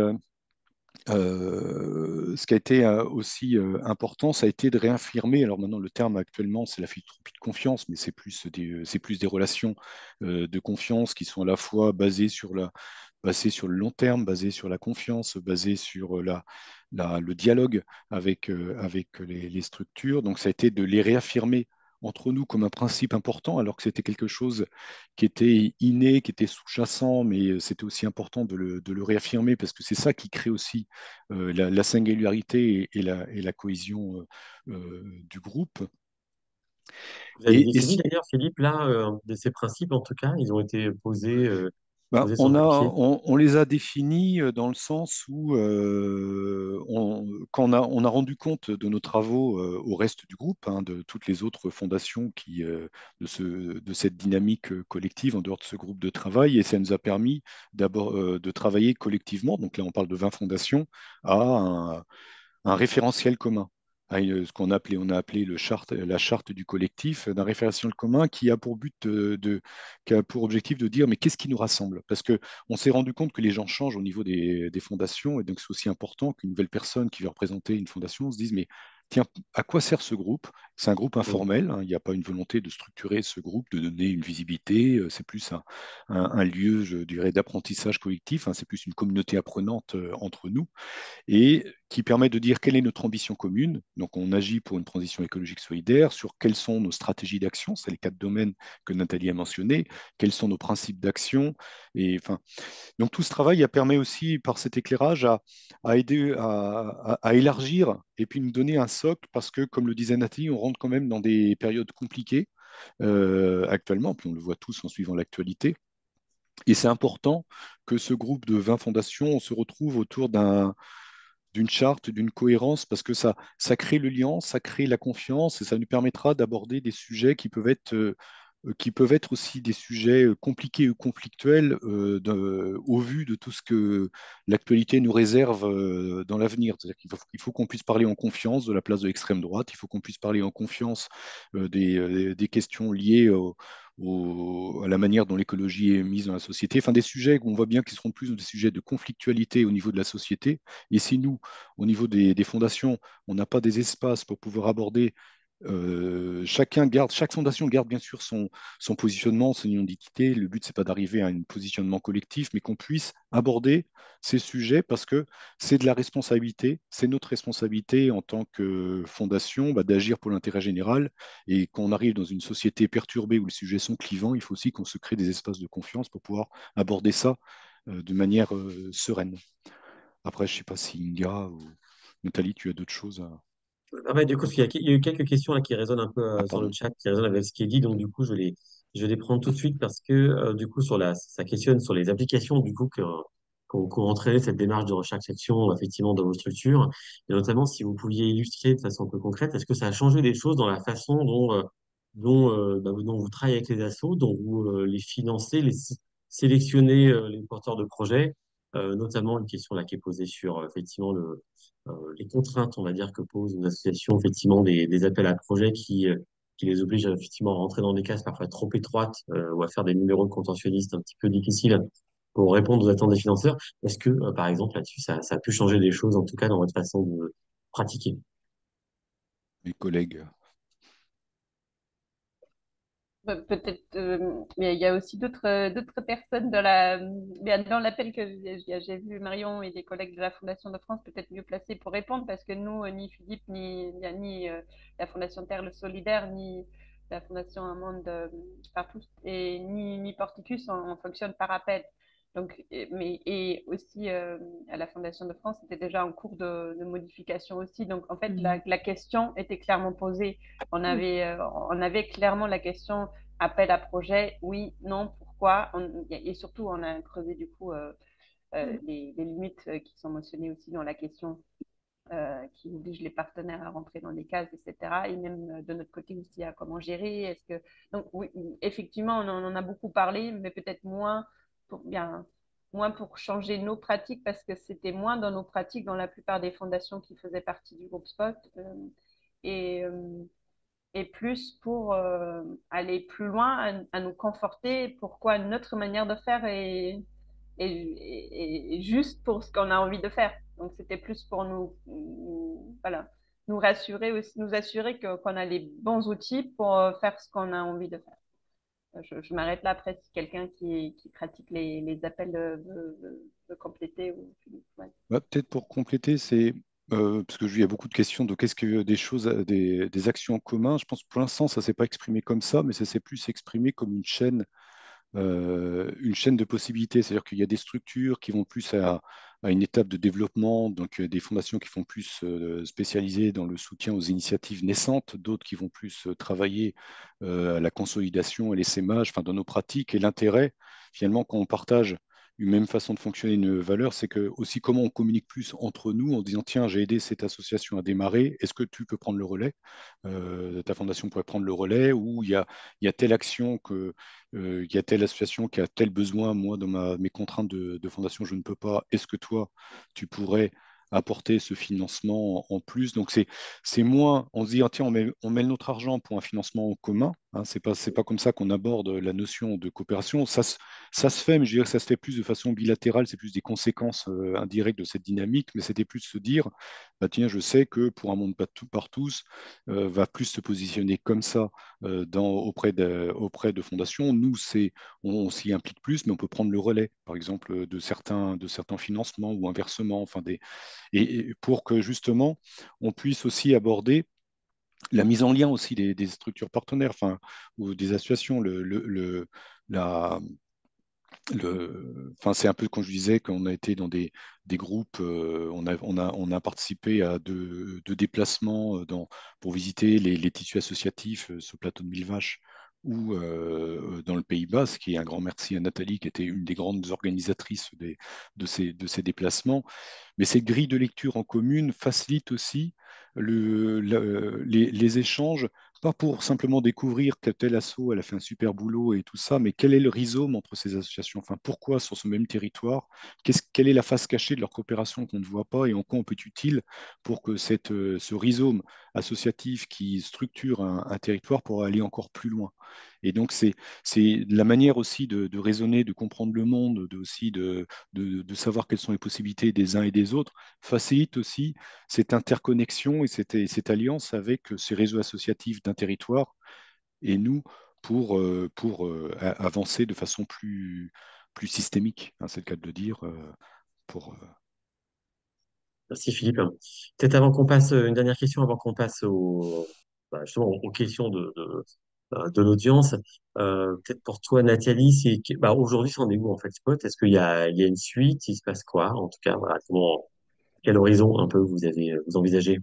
ce qui a été aussi important, ça a été de réaffirmer, alors maintenant le terme actuellement c'est la philanthropie de confiance, mais c'est plus des relations de confiance qui sont à la fois basées sur le long terme, basées sur la confiance, basées sur le dialogue avec les structures. Donc ça a été de les réaffirmer entre nous comme un principe important, alors que c'était quelque chose qui était inné, qui était sous-jacent, mais c'était aussi important de le réaffirmer parce que c'est ça qui crée aussi la singularité et la cohésion du groupe. Vous avez Et défini d'ailleurs, Philippe, là, de ces principes, en tout cas, ils ont été ben, posés sur le papier. on les a définis dans le sens où, quand on a rendu compte de nos travaux au reste du groupe, hein, de toutes les autres fondations de cette dynamique collective en dehors de ce groupe de travail, et ça nous a permis d'abord de travailler collectivement, donc là on parle de 20 fondations, à un référentiel commun, à ce on a appelé la charte du collectif, d'un référentiel commun qui a pour but qui a pour objectif de dire mais qu'est-ce qui nous rassemble? Parce que on s'est rendu compte que les gens changent au niveau des fondations et donc c'est aussi important qu'une nouvelle personne qui va représenter une fondation se dise mais tiens, à quoi sert ce groupe? C'est un groupe Mm. informel, hein, il n'y a pas une volonté de structurer ce groupe, de donner une visibilité, c'est plus un lieu, je dirais, d'apprentissage collectif, hein, c'est plus une communauté apprenante entre nous et qui permet de dire quelle est notre ambition commune. Donc, on agit pour une transition écologique solidaire, sur quelles sont nos stratégies d'action, c'est les quatre domaines que Nathalie a mentionnés, quels sont nos principes d'action. Et enfin, donc, tout ce travail a permis aussi, par cet éclairage, à aider à élargir et puis nous donner un socle, parce que, comme le disait Nathalie, on rentre quand même dans des périodes compliquées actuellement, puis on le voit tous en suivant l'actualité. Et c'est important que ce groupe de 20 fondations, on se retrouve autour d'une charte, d'une cohérence, parce que ça crée le lien, ça crée la confiance, et ça nous permettra d'aborder des sujets qui peuvent être aussi des sujets compliqués ou conflictuels au vu de tout ce que l'actualité nous réserve dans l'avenir. C'est-à-dire il faut qu'on puisse parler en confiance de la place de l'extrême droite, il faut qu'on puisse parler en confiance des questions liées à la manière dont l'écologie est mise dans la société, enfin des sujets qu'on voit bien qui seront plus des sujets de conflictualité au niveau de la société. Et si nous, au niveau des fondations, on n'a pas des espaces pour pouvoir aborder chaque fondation garde bien sûr son positionnement, son identité. Le but, c'est pas d'arriver à un positionnement collectif, mais qu'on puisse aborder ces sujets parce que c'est de la responsabilité, c'est notre responsabilité en tant que fondation d'agir pour l'intérêt général. Et quand on arrive dans une société perturbée où les sujets sont clivants, il faut aussi qu'on se crée des espaces de confiance pour pouvoir aborder ça de manière sereine. Après, je ne sais pas si Inga ou Nathalie, tu as d'autres choses à... Ah ouais, du coup, il y a eu quelques questions là, qui résonnent un peu Ah, sur le pardon. chat, qui résonnent avec ce qui est dit. Donc, du coup, je vais les prendre tout de suite parce que, du coup, ça questionne sur les applications, du coup, qu'ont entraîné cette démarche de recherche-action, effectivement, dans vos structures. Et notamment, si vous pouviez illustrer de façon un peu concrète, est-ce que ça a changé des choses dans la façon dont vous travaillez avec les assos, dont vous les financez, sélectionnez les porteurs de projets, notamment une question là qui est posée sur, effectivement, les contraintes, on va dire, que posent les associations, effectivement, des appels à projets qui les obligent effectivement à rentrer dans des cases parfois trop étroites ou à faire des numéros de contentionnistes un petit peu difficiles pour répondre aux attentes des financeurs. Est-ce que, par exemple, là-dessus, ça a pu changer des choses, en tout cas, dans votre façon de pratiquer? Mes collègues. Peut-être, mais il y a aussi d'autres personnes dans l'appel que j'ai vu Marion et des collègues de la Fondation de France peut-être mieux placés pour répondre parce que nous, ni Philippe, ni la Fondation Terre le Solidaire, ni la Fondation Un Monde Partout, et ni Porticus, on fonctionne par appel. Donc, et aussi à la Fondation de France, c'était déjà en cours de modification aussi. Donc, en fait, Mhm. la question était clairement posée. Ok. On avait clairement la question appel à projet, oui, non, pourquoi. Et surtout, on a creusé du coup les limites qui sont mentionnées aussi dans la question, qui obligent les partenaires à rentrer dans des cases, etc. Et même de notre côté aussi à comment gérer. Est-ce que... Donc oui, effectivement, on en a beaucoup parlé, mais peut-être moins pour changer nos pratiques, parce que c'était moins dans nos pratiques dans la plupart des fondations qui faisaient partie du groupe Spot. Et, euh, et plus pour aller plus loin, à nous conforter pourquoi notre manière de faire est juste pour ce qu'on a envie de faire. Donc c'était plus pour voilà, nous rassurer aussi, nous assurer qu'on a les bons outils pour faire ce qu'on a envie de faire. Je m'arrête là après si quelqu'un qui pratique les appels de compléter. Ouais. Peut-être pour compléter, c'est parce que il y a beaucoup de questions de qu'est-ce que des choses, des actions en commun. Je pense que pour l'instant, ça ne s'est pas exprimé comme ça, mais ça s'est plus exprimé comme une chaîne de possibilités. C'est-à-dire qu'il y a des structures qui vont plus à une étape de développement, donc des fondations qui vont plus spécialiser dans le soutien aux initiatives naissantes, d'autres qui vont plus travailler à la consolidation et l'essaimage, enfin, dans nos pratiques. Et l'intérêt, finalement, quand on partage une même façon de fonctionner, une valeur, c'est que aussi comment on communique plus entre nous en disant, tiens, j'ai aidé cette association à démarrer, est-ce que tu peux prendre le relais? Ta fondation pourrait prendre le relais, ou il y a telle action il y a telle association qui a tel besoin, moi, dans mes contraintes de fondation, je ne peux pas. Est-ce que toi, tu pourrais apporter ce financement en plus? Donc, c'est moins, on se dit, ah, tiens, on met notre argent pour un financement en commun. Hein, c'est pas comme ça qu'on aborde la notion de coopération. Ça se fait, mais je dirais que ça se fait plus de façon bilatérale, c'est plus des conséquences indirectes de cette dynamique, mais c'était plus de se dire, bah, tiens, je sais que pour un monde par tous, va plus se positionner comme ça auprès de fondations. Nous, on s'y implique plus, mais on peut prendre le relais, par exemple, de certains financements ou inversement, et pour que justement, on puisse aussi aborder la mise en lien aussi des structures partenaires, ou des associations, la, c'est un peu quand je disais qu'on a été dans des groupes, on a participé à deux déplacements pour visiter les tissus associatifs sur le plateau de Mille Vaches ou dans le Pays Basque. Et un grand merci à Nathalie, qui était une des grandes organisatrices de ces déplacements. Mais cette grille de lecture en commune facilite aussi les échanges, pas pour simplement découvrir que tel asso, elle a fait un super boulot et tout ça, mais quel est le rhizome entre ces associations? Enfin, pourquoi sur ce même territoire? Quelle est la face cachée de leur coopération qu'on ne voit pas, et en quoi on peut être utile pour que ce rhizome associatif qui structure un territoire pourra aller encore plus loin? Et donc, c'est la manière aussi de raisonner, de comprendre le monde, aussi de savoir quelles sont les possibilités des uns et des autres, facilite aussi cette interconnexion et cette alliance avec ces réseaux associatifs d'un territoire et nous avancer de façon plus systémique, hein, c'est le cas de le dire, pour, Merci Philippe. Peut-être avant qu'on passe, une dernière question avant qu'on passe justement aux questions de l'audience. Peut-être pour toi, Nathalie, aujourd'hui, c'en est où en fait, Spot? Est-ce qu'il y a une suite? Il se passe quoi? En tout cas, voilà, quel horizon un peu vous envisagez?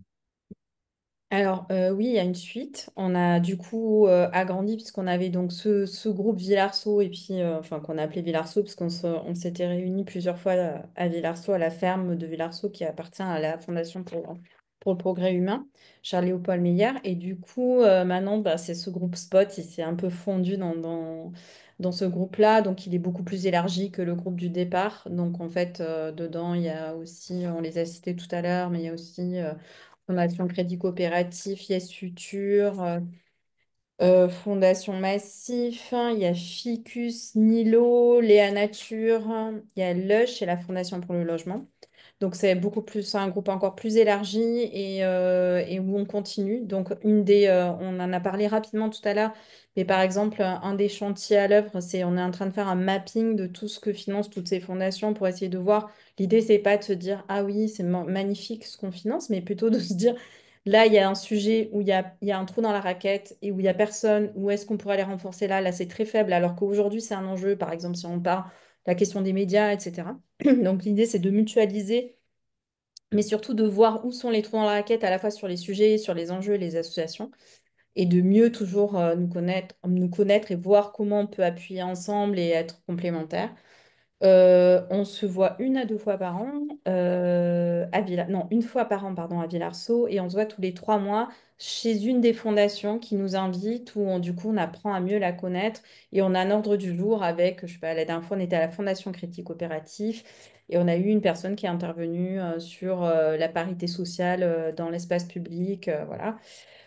Alors oui, il y a une suite. On a du coup agrandi puisqu'on avait donc ce groupe Villarceau et puis enfin qu'on a appelé Villarceau parce on s'était réunis plusieurs fois à Villarceau, à la ferme de Villarceau qui appartient à la Fondation pour le progrès humain, Charles-Léopold Meyer. Et du coup maintenant bah, c'est ce groupe Spot, il s'est un peu fondu dans ce groupe-là, donc il est beaucoup plus élargi que le groupe du départ. Donc en fait dedans il y a aussi, on les a cités tout à l'heure, mais il y a aussi Fondation Crédit Coopératif, Yes Futur, Fondation Massif, hein, il y a Ficus, Nilo, Léa Nature, hein, il y a Lush et la Fondation pour le logement. Donc c'est beaucoup plus un groupe encore plus élargi et où on continue. Donc on en a parlé rapidement tout à l'heure, mais par exemple un des chantiers à l'œuvre, c'est on est en train de faire un mapping de tout ce que financent toutes ces fondations pour essayer de voir. L'idée c'est pas de se dire ah oui c'est magnifique ce qu'on finance, mais plutôt de se dire là il y a un sujet où il y a un trou dans la raquette et où il y a personne. Où est-ce qu'on pourrait les renforcer là? Là c'est très faible alors qu'aujourd'hui c'est un enjeu. Par exemple si on parle de la question des médias, etc. Donc l'idée, c'est de mutualiser, mais surtout de voir où sont les trous dans la raquette, à la fois sur les sujets, sur les enjeux et les associations, et de mieux toujours nous connaître et voir comment on peut appuyer ensemble et être complémentaires. On se voit une à deux fois par an non, une fois par an, pardon, à Villarceau, et on se voit tous les 3 mois chez une des fondations qui nous invite, où du coup on apprend à mieux la connaître et on a un ordre du jour avec, je sais pas, la dernière fois on était à la Fondation Critique Coopératif et on a eu une personne qui est intervenue sur la parité sociale dans l'espace public, voilà.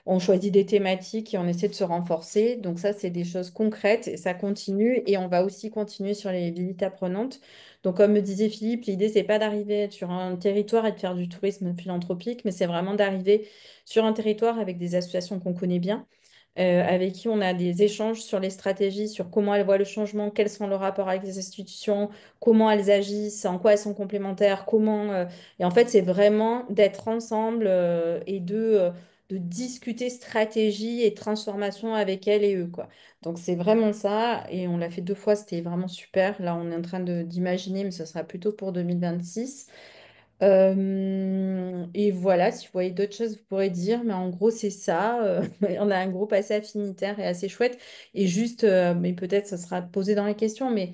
On choisit des thématiques et on essaie de se renforcer. Donc ça, c'est des choses concrètes et ça continue. Et on va aussi continuer sur les visites apprenantes. Donc comme me disait Philippe, l'idée, c'est pas d'arriver sur un territoire et de faire du tourisme philanthropique, mais c'est vraiment d'arriver sur un territoire avec des associations qu'on connaît bien, avec qui on a des échanges sur les stratégies, sur comment elles voient le changement, quels sont leurs rapports avec les institutions, comment elles agissent, en quoi elles sont complémentaires, Et en fait, c'est vraiment d'être ensemble et de discuter stratégie et transformation avec elles et eux, quoi. Donc c'est vraiment ça. Et on l'a fait 2 fois, c'était vraiment super. Là, on est en train d'imaginer, mais ce sera plutôt pour 2026. Et voilà, si vous voyez d'autres choses, vous pourrez dire, mais en gros, c'est ça. On a un groupe assez affinitaire et assez chouette. Et juste, mais peut-être ça sera posé dans les questions, mais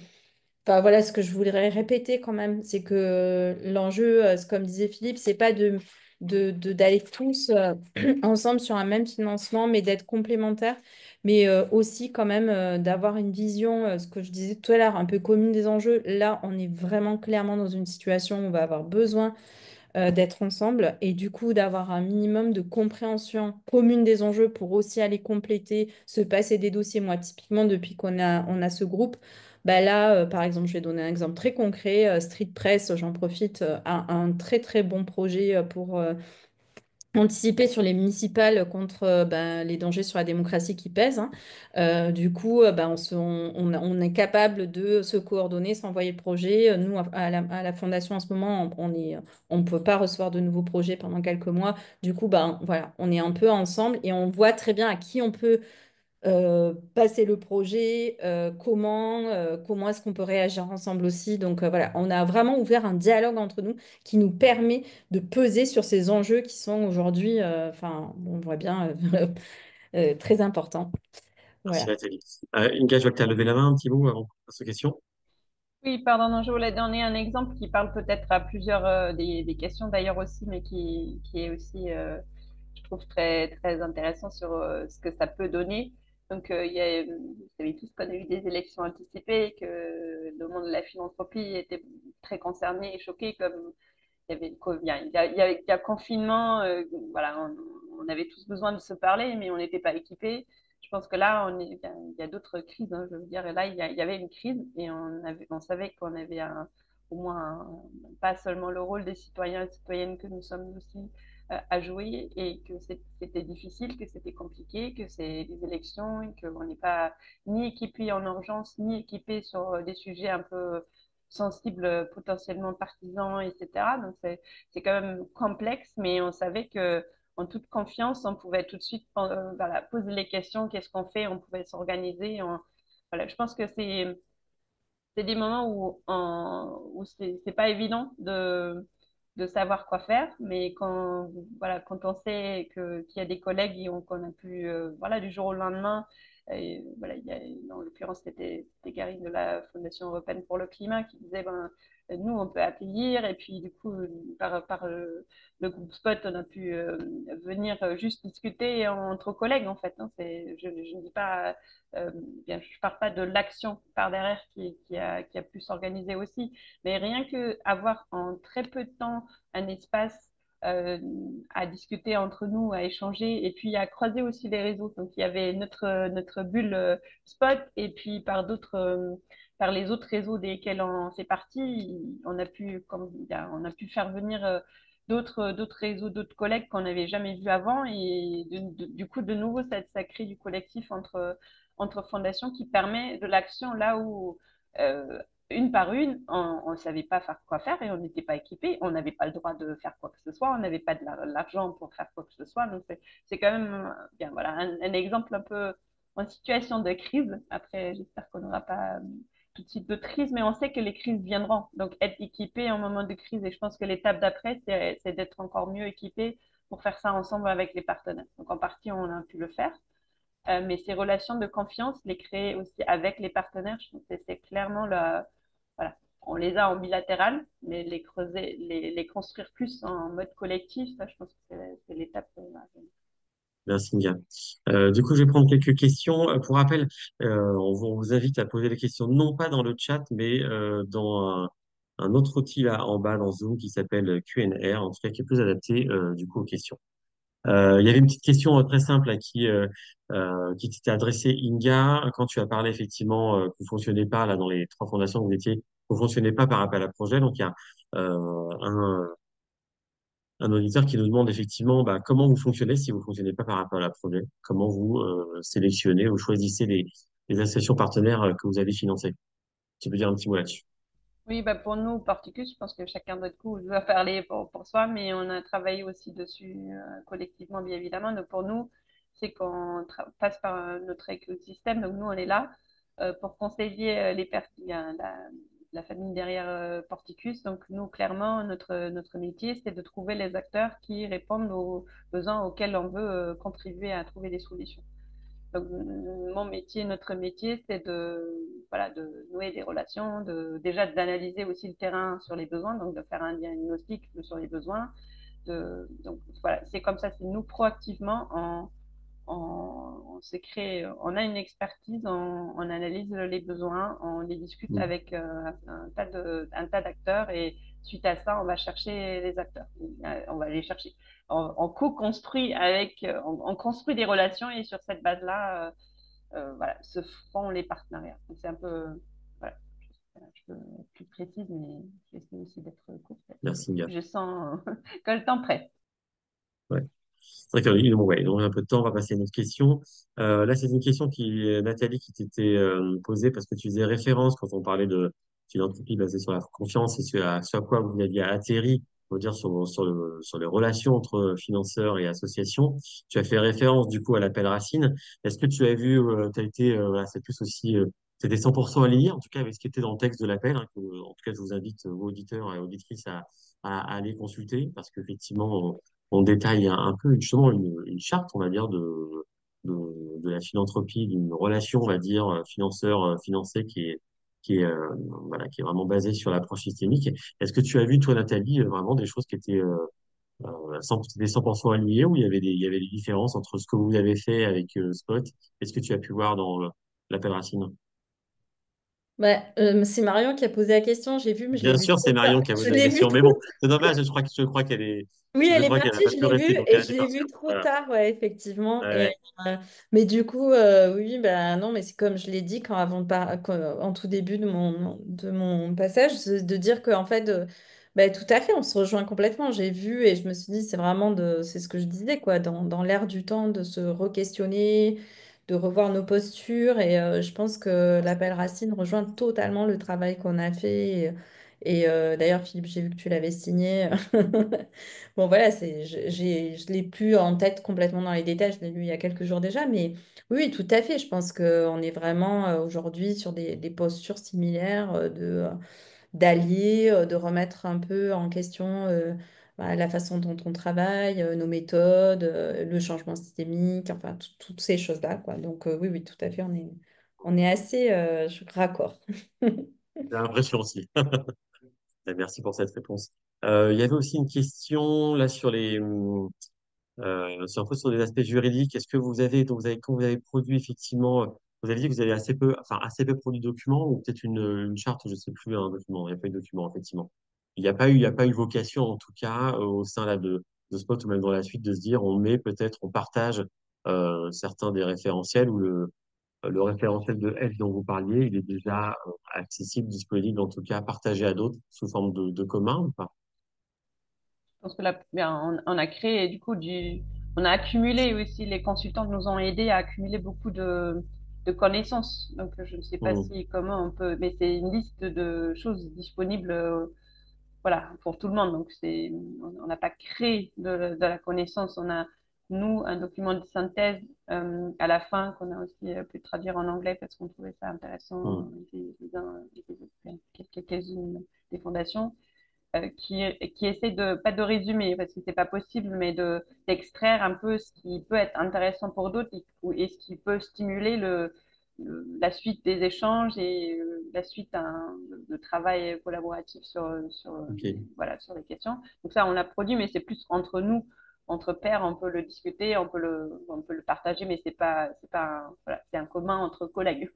enfin, voilà, ce que je voudrais répéter quand même, c'est que l'enjeu, comme disait Philippe, c'est pas d'aller tous ensemble sur un même financement, mais d'être complémentaires, mais aussi quand même d'avoir une vision, ce que je disais tout à l'heure, un peu commune des enjeux. Là, on est vraiment clairement dans une situation où on va avoir besoin d'être ensemble et du coup d'avoir un minimum de compréhension commune des enjeux pour aussi aller compléter, se passer des dossiers. Moi, typiquement, depuis qu'on a ce groupe, bah là, par exemple, je vais donner un exemple très concret. Street Press, j'en profite, a un très très bon projet pour anticiper sur les municipales contre ben, les dangers sur la démocratie qui pèsent, hein. Du coup, ben, on est capable de se coordonner, s'envoyer le projet. Nous, à la Fondation, en ce moment, on ne peut pas recevoir de nouveaux projets pendant quelques mois. Du coup, ben, voilà, on est un peu ensemble et on voit très bien à qui on peut passer le projet, comment est-ce qu'on peut réagir ensemble aussi. Donc voilà, on a vraiment ouvert un dialogue entre nous qui nous permet de peser sur ces enjeux qui sont aujourd'hui, enfin, on voit bien, très importants. Merci Voilà. Nathalie. Inga, je vois que tu as levé la main un petit bout avant qu'on passe aux questions. Oui, pardon, non, je voulais donner un exemple qui parle peut-être à plusieurs des questions d'ailleurs aussi, mais qui est aussi, je trouve, très, très intéressant sur ce que ça peut donner. Donc, vous savez tous qu'on a eu des élections anticipées et que le monde de la philanthropie était très concerné et choqué, comme il y avait le Covid, il y a confinement, voilà, on avait tous besoin de se parler, mais on n'était pas équipés. Je pense que là, il y a d'autres crises, hein, je veux dire. Et là, il y avait une crise et on savait qu'on avait au moins pas seulement le rôle des citoyens et citoyennes que nous sommes aussi à jouer et que c'était difficile, que c'était compliqué, que c'est des élections et qu'on n'est pas ni équipé en urgence, ni équipé sur des sujets un peu sensibles, potentiellement partisans, etc. Donc, c'est quand même complexe, mais on savait que en toute confiance, on pouvait tout de suite voilà, poser les questions, qu'est-ce qu'on fait, on pouvait s'organiser. Voilà, je pense que c'est des moments où c'est pas évident de savoir quoi faire, mais voilà, quand on sait qu'il y a des collègues qu'on a pu, voilà, du jour au lendemain, et, voilà, en l'occurrence, c'était Karine de la Fondation européenne pour le climat qui disait, ben, nous, on peut accueillir, et puis du coup, par le groupe Spot, on a pu venir juste discuter entre collègues, en fait. Hein. Je ne dis pas bien, je ne parle pas de l'action par derrière qui a pu s'organiser aussi, mais rien que avoir en très peu de temps un espace euh, à discuter entre nous, à échanger et puis à croiser aussi les réseaux. Donc il y avait notre bulle spot et puis par les autres réseaux desquels on fait partie, on a pu faire venir d'autres réseaux, d'autres collègues qu'on n'avait jamais vus avant et du coup de nouveau ça crée du collectif entre fondations qui permet de l'action là où, euh, une par une, on ne savait pas faire quoi faire et on n'était pas équipé. On n'avait pas le droit de faire quoi que ce soit. On n'avait pas de l'argent pour faire quoi que ce soit. Donc, c'est quand même bien, voilà, un exemple un peu en situation de crise. Après, j'espère qu'on n'aura pas tout de suite de crise, mais on sait que les crises viendront. Donc, être équipé en moment de crise, et je pense que l'étape d'après, c'est d'être encore mieux équipé pour faire ça ensemble avec les partenaires. Donc, en partie, on a pu le faire. Mais ces relations de confiance, les créer aussi avec les partenaires, je pense que c'est clairement voilà. On les a en bilatéral, mais les creuser, les construire plus en mode collectif, ça, je pense que c'est l'étape. Merci, Mia. Du coup, je vais prendre quelques questions. Pour rappel, on vous invite à poser les questions non pas dans le chat, mais dans un autre outil là en bas dans Zoom qui s'appelle Q&A, en tout cas qui est plus adapté du coup aux questions. Il y avait une petite question très simple qui t'était adressée, Inga, quand tu as parlé effectivement que vous ne fonctionnez pas là dans les trois fondations où vous étiez, vous ne fonctionnez pas par appel à projet. Donc, il y a un auditeur qui nous demande effectivement bah, comment vous fonctionnez si vous ne fonctionnez pas par appel à projet, comment vous sélectionnez ou choisissez les associations partenaires que vous allez financer. Tu peux dire un petit mot là-dessus. Oui, bah pour nous, Particus, je pense que chacun de notre coup doit parler pour soi, mais on a travaillé aussi dessus collectivement, bien évidemment. Donc pour nous, c'est qu'on passe par notre écosystème. Donc nous, on est là pour conseiller les personnes, la famille derrière Porticus. Donc nous, clairement, notre métier, c'est de trouver les acteurs qui répondent aux besoins auxquels on veut contribuer à trouver des solutions. Donc, mon métier, notre métier, c'est voilà, de nouer des relations, déjà d'analyser aussi le terrain sur les besoins, donc de faire un diagnostic sur les besoins. Donc, voilà, c'est comme ça, c'est nous proactivement, on s'est créé, on a une expertise, on analyse les besoins, on les discute Mm. avec un tas d'acteurs et suite à ça, on va chercher les acteurs. On va les chercher. On co-construit on construit des relations et sur cette base-là, voilà, se font les partenariats. Donc c'est un peu, voilà, je peux être plus précise, mais j'essaie aussi d'être courte. Merci, Mia. Je sens que le temps presse. Ouais. C'est vrai qu'il ouais, donc un peu de temps, on va passer à une autre question. Là, c'est une question Nathalie, qui t'était posée parce que tu faisais référence quand on parlait de philanthropie basée sur la confiance et sur quoi vous aviez atterri, on va dire, sur les relations entre financeurs et associations. Tu as fait référence du coup à l'appel Racine. Est-ce que tu as vu, tu as été, voilà, c'est plus aussi, c'était 100% aligné, en tout cas avec ce qui était dans le texte de l'appel, hein, en tout cas, je vous invite, vos auditeurs et auditrices, à aller consulter parce qu'effectivement, on détaille un peu justement une charte, on va dire, de la philanthropie, d'une relation, on va dire, financeur-financé voilà, qui est vraiment basée sur l'approche systémique. Est-ce que tu as vu, toi, Nathalie, vraiment des choses qui étaient 100% alignées ou il y avait des différences entre ce que vous avez fait avec Spot et ce que tu as pu voir dans l'appel Racine? C'est Marion qui a posé la question, j'ai vu, mais je l'ai Bien vu sûr, trop c'est tard. Marion qui a Je posé la l'ai vu question, mais trop. bon, c'est dommage, je crois qu'elle est, Oui, je elle est crois qu'elle n'a partie, pas je pu l'ai rester, vue donc et elle je est l'ai partie. vue trop Voilà. tard, ouais, effectivement. Ouais, ouais. Mais du coup, oui, bah non, mais c'est comme je l'ai dit en tout début de mon passage, de dire qu'en fait, bah, tout à fait, on se rejoint complètement. J'ai vu et je me suis dit, c'est ce que je disais, quoi, dans l'air du temps, de se re-questionner, de revoir nos postures. Et je pense que l'appel Racine rejoint totalement le travail qu'on a fait. Et d'ailleurs, Philippe, j'ai vu que tu l'avais signé. Bon, voilà, je l'ai plus en tête complètement dans les détails, je l'ai lu il y a quelques jours déjà, mais oui, oui, tout à fait. Je pense qu'on est vraiment aujourd'hui sur des postures similaires d'allier, de remettre un peu en question la façon dont on travaille, nos méthodes, le changement systémique, enfin, toutes ces choses-là, quoi. Donc, oui, oui, tout à fait, on est assez raccord. J'ai l'impression aussi. Merci pour cette réponse. Il y avait aussi une question là sur un peu sur des aspects juridiques. Est-ce que quand vous avez produit effectivement, vous avez dit que vous avez assez peu produit de documents ou peut-être une charte, je ne sais plus, un document. Il n'y a pas eu de document, effectivement. Il n'y a pas eu vocation, en tout cas, au sein là, de Spot ou même dans la suite, de se dire on partage certains des référentiels ou le référentiel de Edge dont vous parliez, il est déjà accessible, disponible, en tout cas partagé à d'autres sous forme de commun ou pas? Je pense que là, bien, on a créé, du coup, on a accumulé aussi, les consultants nous ont aidés à accumuler beaucoup de connaissances. Donc, je ne sais pas Hmm, si, comment on peut, mais c'est une liste de choses disponibles, voilà, pour tout le monde. Donc, on n'a pas créé de la connaissance. On a, nous, un document de synthèse à la fin qu'on a aussi pu traduire en anglais parce qu'on trouvait ça intéressant, hmm, quelques-unes des fondations qui essaie pas de résumer, parce que c'est pas possible, mais d'extraire un peu ce qui peut être intéressant pour d'autres et ce qui peut stimuler la suite des échanges et la suite de travail collaboratif ok. voilà, sur les questions. Donc ça, on l'a produit, mais c'est plus entre nous, entre pairs, on peut le discuter, on peut le partager, mais voilà, c'est un commun entre collègues.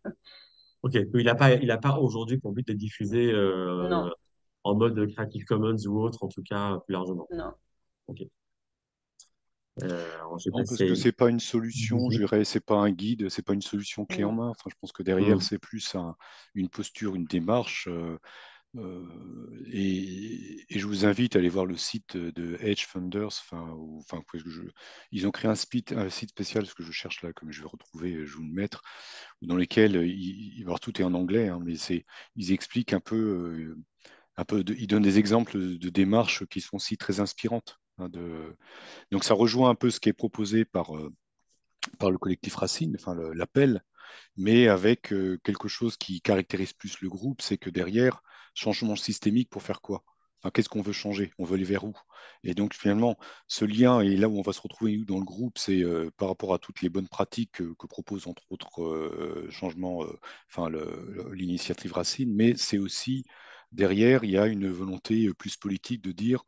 Ok. Il a pas aujourd'hui pour but d'être diffusé Non, en mode Creative Commons ou autre, en tout cas plus largement. non. Ok. Alors, je sais Non, pas parce que si c'est pas une solution, je oui. dirais, c'est pas un guide, c'est pas une solution clé en Non. main. Enfin, je pense que derrière, Hmm, c'est plus une posture, une démarche. Et je vous invite à aller voir le site de Edge Funders. Parce que ils ont créé un site spécial, ce que je cherche là, comme je vais retrouver, je vais vous le mettre, dans lequel alors, tout est en anglais, hein, mais ils expliquent ils donnent des exemples de démarches qui sont aussi très inspirantes, hein, donc ça rejoint un peu ce qui est proposé par le collectif Racine, enfin l'appel, mais avec quelque chose qui caractérise plus le groupe, c'est que derrière, changement systémique pour faire quoi? Enfin, qu'est-ce qu'on veut changer? On veut aller vers où? Et donc finalement, ce lien, et là où on va se retrouver nous, dans le groupe, c'est par rapport à toutes les bonnes pratiques que propose entre autres changements, l'initiative Racine, mais c'est aussi derrière, il y a une volonté plus politique de dire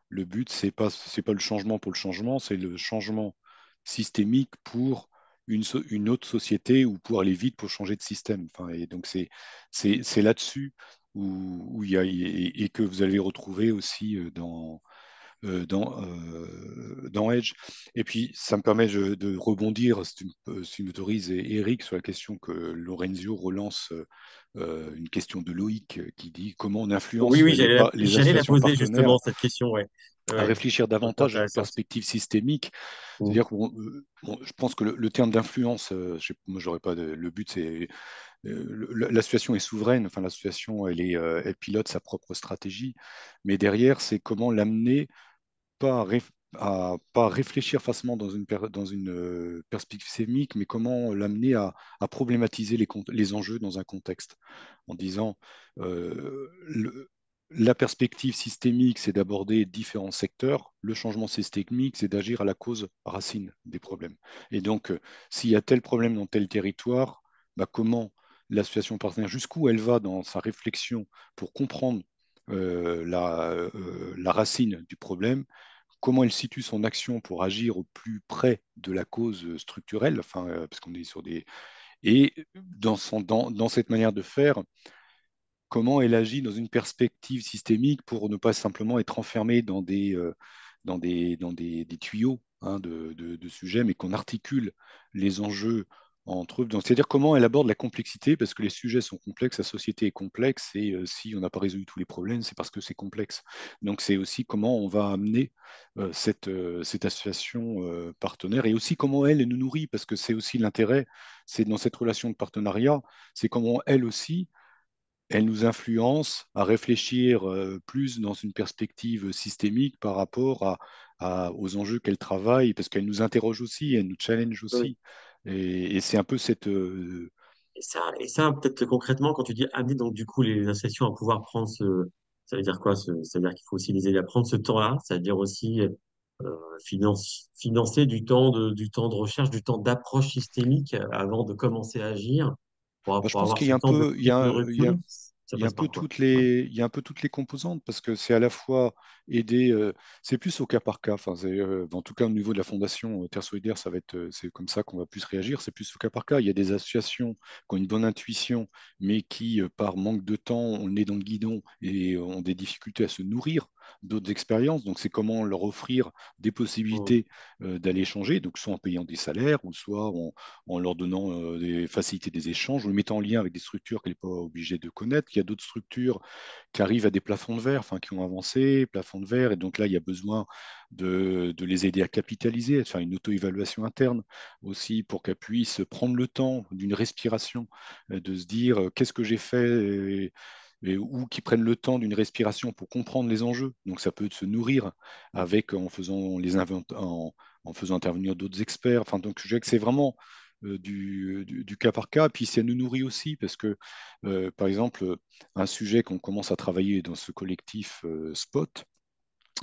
le but, c'est pas le changement pour le changement, c'est le changement systémique pour une autre société ou pour aller vite pour changer de système. Enfin, et donc c'est là-dessus où il y a et que vous allez retrouver aussi dans Edge. Et puis, ça me permet de rebondir, si tu m'autorises, Eric, sur la question que Lorenzio relance, une question de Loïc qui dit comment on Oui, influence oui, les j'allais la associations poser partenaires justement, cette question, ouais. à Ouais, réfléchir je trouve ça davantage à une intéressante. perspective systémique. Hmm, C'est-à-dire que je pense que le terme d'influence, moi, j'aurais pas le but, c'est l'association est souveraine, enfin l'association, elle pilote sa propre stratégie, mais derrière, c'est comment l'amener pas pas réfléchir facilement dans une perspective systémique, mais comment l'amener à problématiser les enjeux dans un contexte, en disant la perspective systémique, c'est d'aborder différents secteurs, le changement systémique, c'est d'agir à la cause racine des problèmes. Et donc, s'il y a tel problème dans tel territoire, bah, comment l'association partenaire, jusqu'où elle va dans sa réflexion pour comprendre la racine du problème, comment elle situe son action pour agir au plus près de la cause structurelle, parce qu'on est sur des... Et dans cette manière de faire, comment elle agit dans une perspective systémique pour ne pas simplement être enfermée dans des tuyaux, hein, de sujets, mais qu'on articule les enjeux entre eux. Donc, c'est-à-dire comment elle aborde la complexité, parce que les sujets sont complexes, la société est complexe, et si on n'a pas résolu tous les problèmes, c'est parce que c'est complexe. Donc, c'est aussi comment on va amener cette association partenaire, et aussi comment elle nous nourrit, parce que c'est aussi l'intérêt, c'est dans cette relation de partenariat, c'est comment elle aussi elle nous influence à réfléchir plus dans une perspective systémique par rapport aux enjeux qu'elle travaille, parce qu'elle nous interroge aussi, elle nous challenge Oui. aussi. Et c'est un peu cette... Et ça peut-être concrètement, quand tu dis amener donc du coup les associations à pouvoir prendre ça veut dire quoi? Ça veut dire qu'il faut aussi les aider à prendre ce temps-là, ça veut dire aussi financer du temps de recherche, du temps d'approche systémique avant de commencer à agir, pour je pense avoir qu'il y ce a un temps de peu, prise de recul. Ça il y a un passe peu par quoi? toutes Ouais. il y a un peu toutes les composantes parce que c'est à la fois aider, c'est plus au cas par cas. Enfin, en tout cas, au niveau de la fondation Terre Solidaire, ça va être, c'est comme ça qu'on va plus réagir. C'est plus au cas par cas. Il y a des associations qui ont une bonne intuition, mais qui, par manque de temps, ont le nez dans le guidon et ont des difficultés à se nourrir d'autres expériences. Donc, c'est comment leur offrir des Mm. possibilités d'aller échanger, donc soit en payant des salaires ou soit en leur donnant des facilités des échanges ou les mettant en lien avec des structures qu'elle n'est pas obligée de connaître. Il y a d'autres structures qui arrivent à des plafonds de verre, enfin qui ont avancé, plafonds de verre, et donc là, il y a besoin de les aider à capitaliser, à faire une auto-évaluation interne aussi pour qu'elles puissent prendre le temps d'une respiration, de se dire qu'est-ce que j'ai fait ou qui prennent le temps d'une respiration pour comprendre les enjeux. Donc ça peut se nourrir avec en faisant intervenir d'autres experts. Enfin, donc je dirais que c'est vraiment du cas par cas. Puis ça nous nourrit aussi parce que, par exemple, un sujet qu'on commence à travailler dans ce collectif Spot,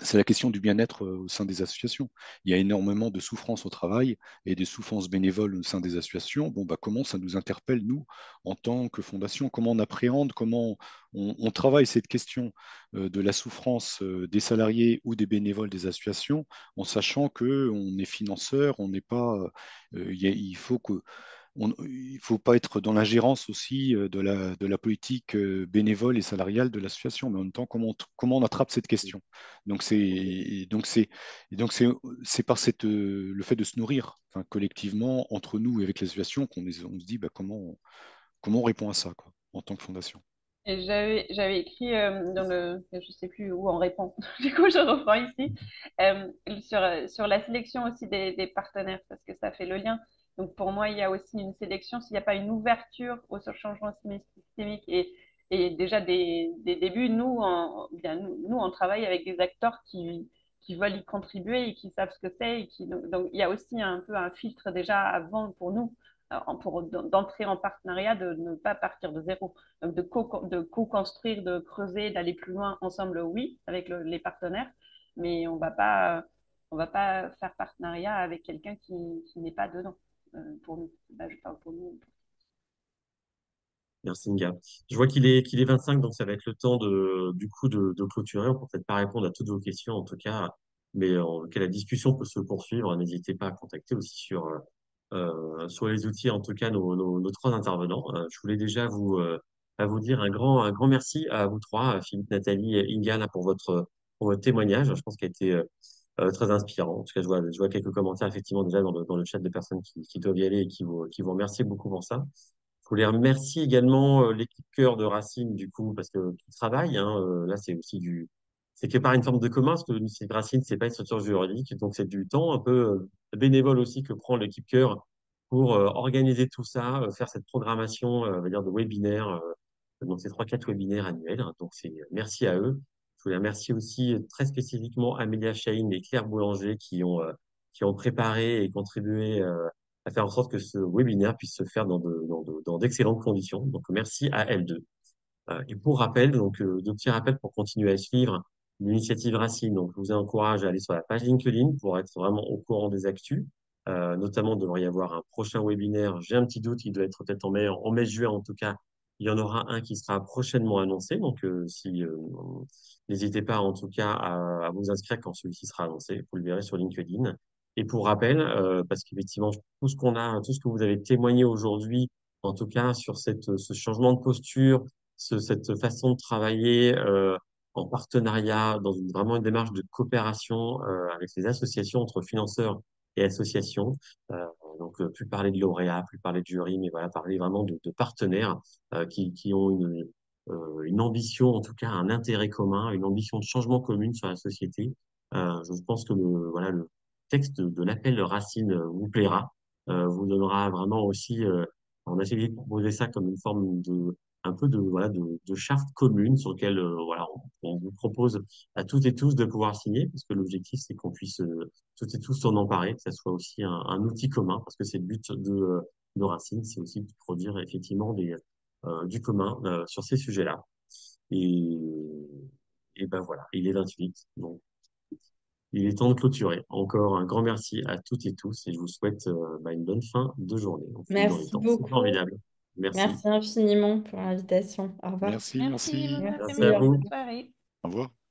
c'est la question du bien-être au sein des associations. Il y a énormément de souffrances au travail et des souffrances bénévoles au sein des associations. Bon, bah, comment ça nous interpelle, nous, en tant que fondation? Comment on appréhende, comment on travaille cette question de la souffrance des salariés ou des bénévoles des associations, en sachant qu'on est financeur, on n'est pas. Il faut que il ne faut pas être dans l'ingérence aussi de la politique bénévole et salariale de l'association, mais en même temps, comment on attrape cette question? Donc, c'est par le fait de se nourrir, enfin, collectivement, entre nous et avec l'association, on se dit bah, comment on répond à ça, quoi, en tant que fondation. Et j'avais écrit je sais plus où on répond, du coup je reprends ici, sur la sélection aussi des partenaires, parce que ça fait le lien. Donc pour moi, il y a aussi une sélection, s'il n'y a pas une ouverture au changement systémique et déjà des débuts, nous, on travaille avec des acteurs qui veulent y contribuer et qui savent ce que c'est. Donc il y a aussi un peu un filtre déjà avant pour nous, d'entrer en partenariat, de ne pas partir de zéro. Donc de co-construire, de creuser, d'aller plus loin ensemble, oui, avec les partenaires, mais on va pas faire partenariat avec quelqu'un qui n'est pas dedans. Pour nous, là, je parle pour nous. Merci, Nga. Je vois qu'il est 25, donc ça va être le temps du coup de clôturer. On peut peut-être pas répondre à toutes vos questions, en tout cas, mais que la discussion peut se poursuivre. N'hésitez pas à contacter aussi sur les outils, en tout cas, nos trois intervenants. Je voulais déjà à vous dire un grand merci à vous trois, Philippe, Nathalie et Inga, là, pour votre témoignage. Je pense qu'il a été très inspirant. En tout cas, je vois quelques commentaires, effectivement, déjà dans le chat de personnes qui doivent y aller et qui vous remercient beaucoup pour ça. Je voulais remercier également l'équipe cœur de Racine, du coup, parce que qui travaille, hein, là, c'est aussi c'est que par une forme de commun, parce que l'initiative Racine, c'est pas une structure juridique, donc c'est du temps un peu bénévole aussi que prend l'équipe cœur pour organiser tout ça, faire cette programmation, on va dire, de webinaires, donc c'est 3-4 webinaires annuels, hein, donc merci à eux. Je voulais remercier aussi très spécifiquement Amélia Chahine et Claire Boulanger qui ont préparé et contribué à faire en sorte que ce webinaire puisse se faire dans d'excellentes conditions. Donc, merci à elles deux. Et pour rappel, donc, deux petits rappels pour continuer à suivre l'initiative Racine. Donc, je vous encourage à aller sur la page LinkedIn pour être vraiment au courant des actus. Notamment, il devrait y avoir un prochain webinaire. J'ai un petit doute, il doit être peut-être en mai, juin en tout cas. Il y en aura un qui sera prochainement annoncé. Donc, n'hésitez pas en tout cas à vous inscrire quand celui-ci sera annoncé. Vous le verrez sur LinkedIn. Et pour rappel, parce qu'effectivement, tout ce que vous avez témoigné aujourd'hui, en tout cas sur ce changement de posture, cette façon de travailler en partenariat, vraiment une démarche de coopération avec les associations entre financeurs et associations. Euh, donc, plus parler de lauréats, plus parler de jury, mais voilà, parler vraiment de partenaires qui ont une ambition, en tout cas un intérêt commun, une ambition de changement commune sur la société. Je pense que voilà, le texte de l'appel Racine vous plaira, vous donnera vraiment aussi, on a essayé de proposer ça comme une forme un peu voilà, de charte commune sur laquelle voilà, on vous propose à toutes et tous de pouvoir signer, parce que l'objectif, c'est qu'on puisse toutes et tous s'en emparer, que ça soit aussi un outil commun, parce que c'est le but de Racine, c'est aussi de produire effectivement du commun sur ces sujets-là. Et, et ben voilà, il est 28, donc il est temps de clôturer. Encore un grand merci à toutes et tous, et je vous souhaite une bonne fin de journée. On file dans les Merci temps, c'est beaucoup. formidable. Merci. Merci infiniment pour l'invitation. Au revoir. Merci, Merci, merci. bon Merci à Merci. après-midi, vous. bonne soirée. Au revoir.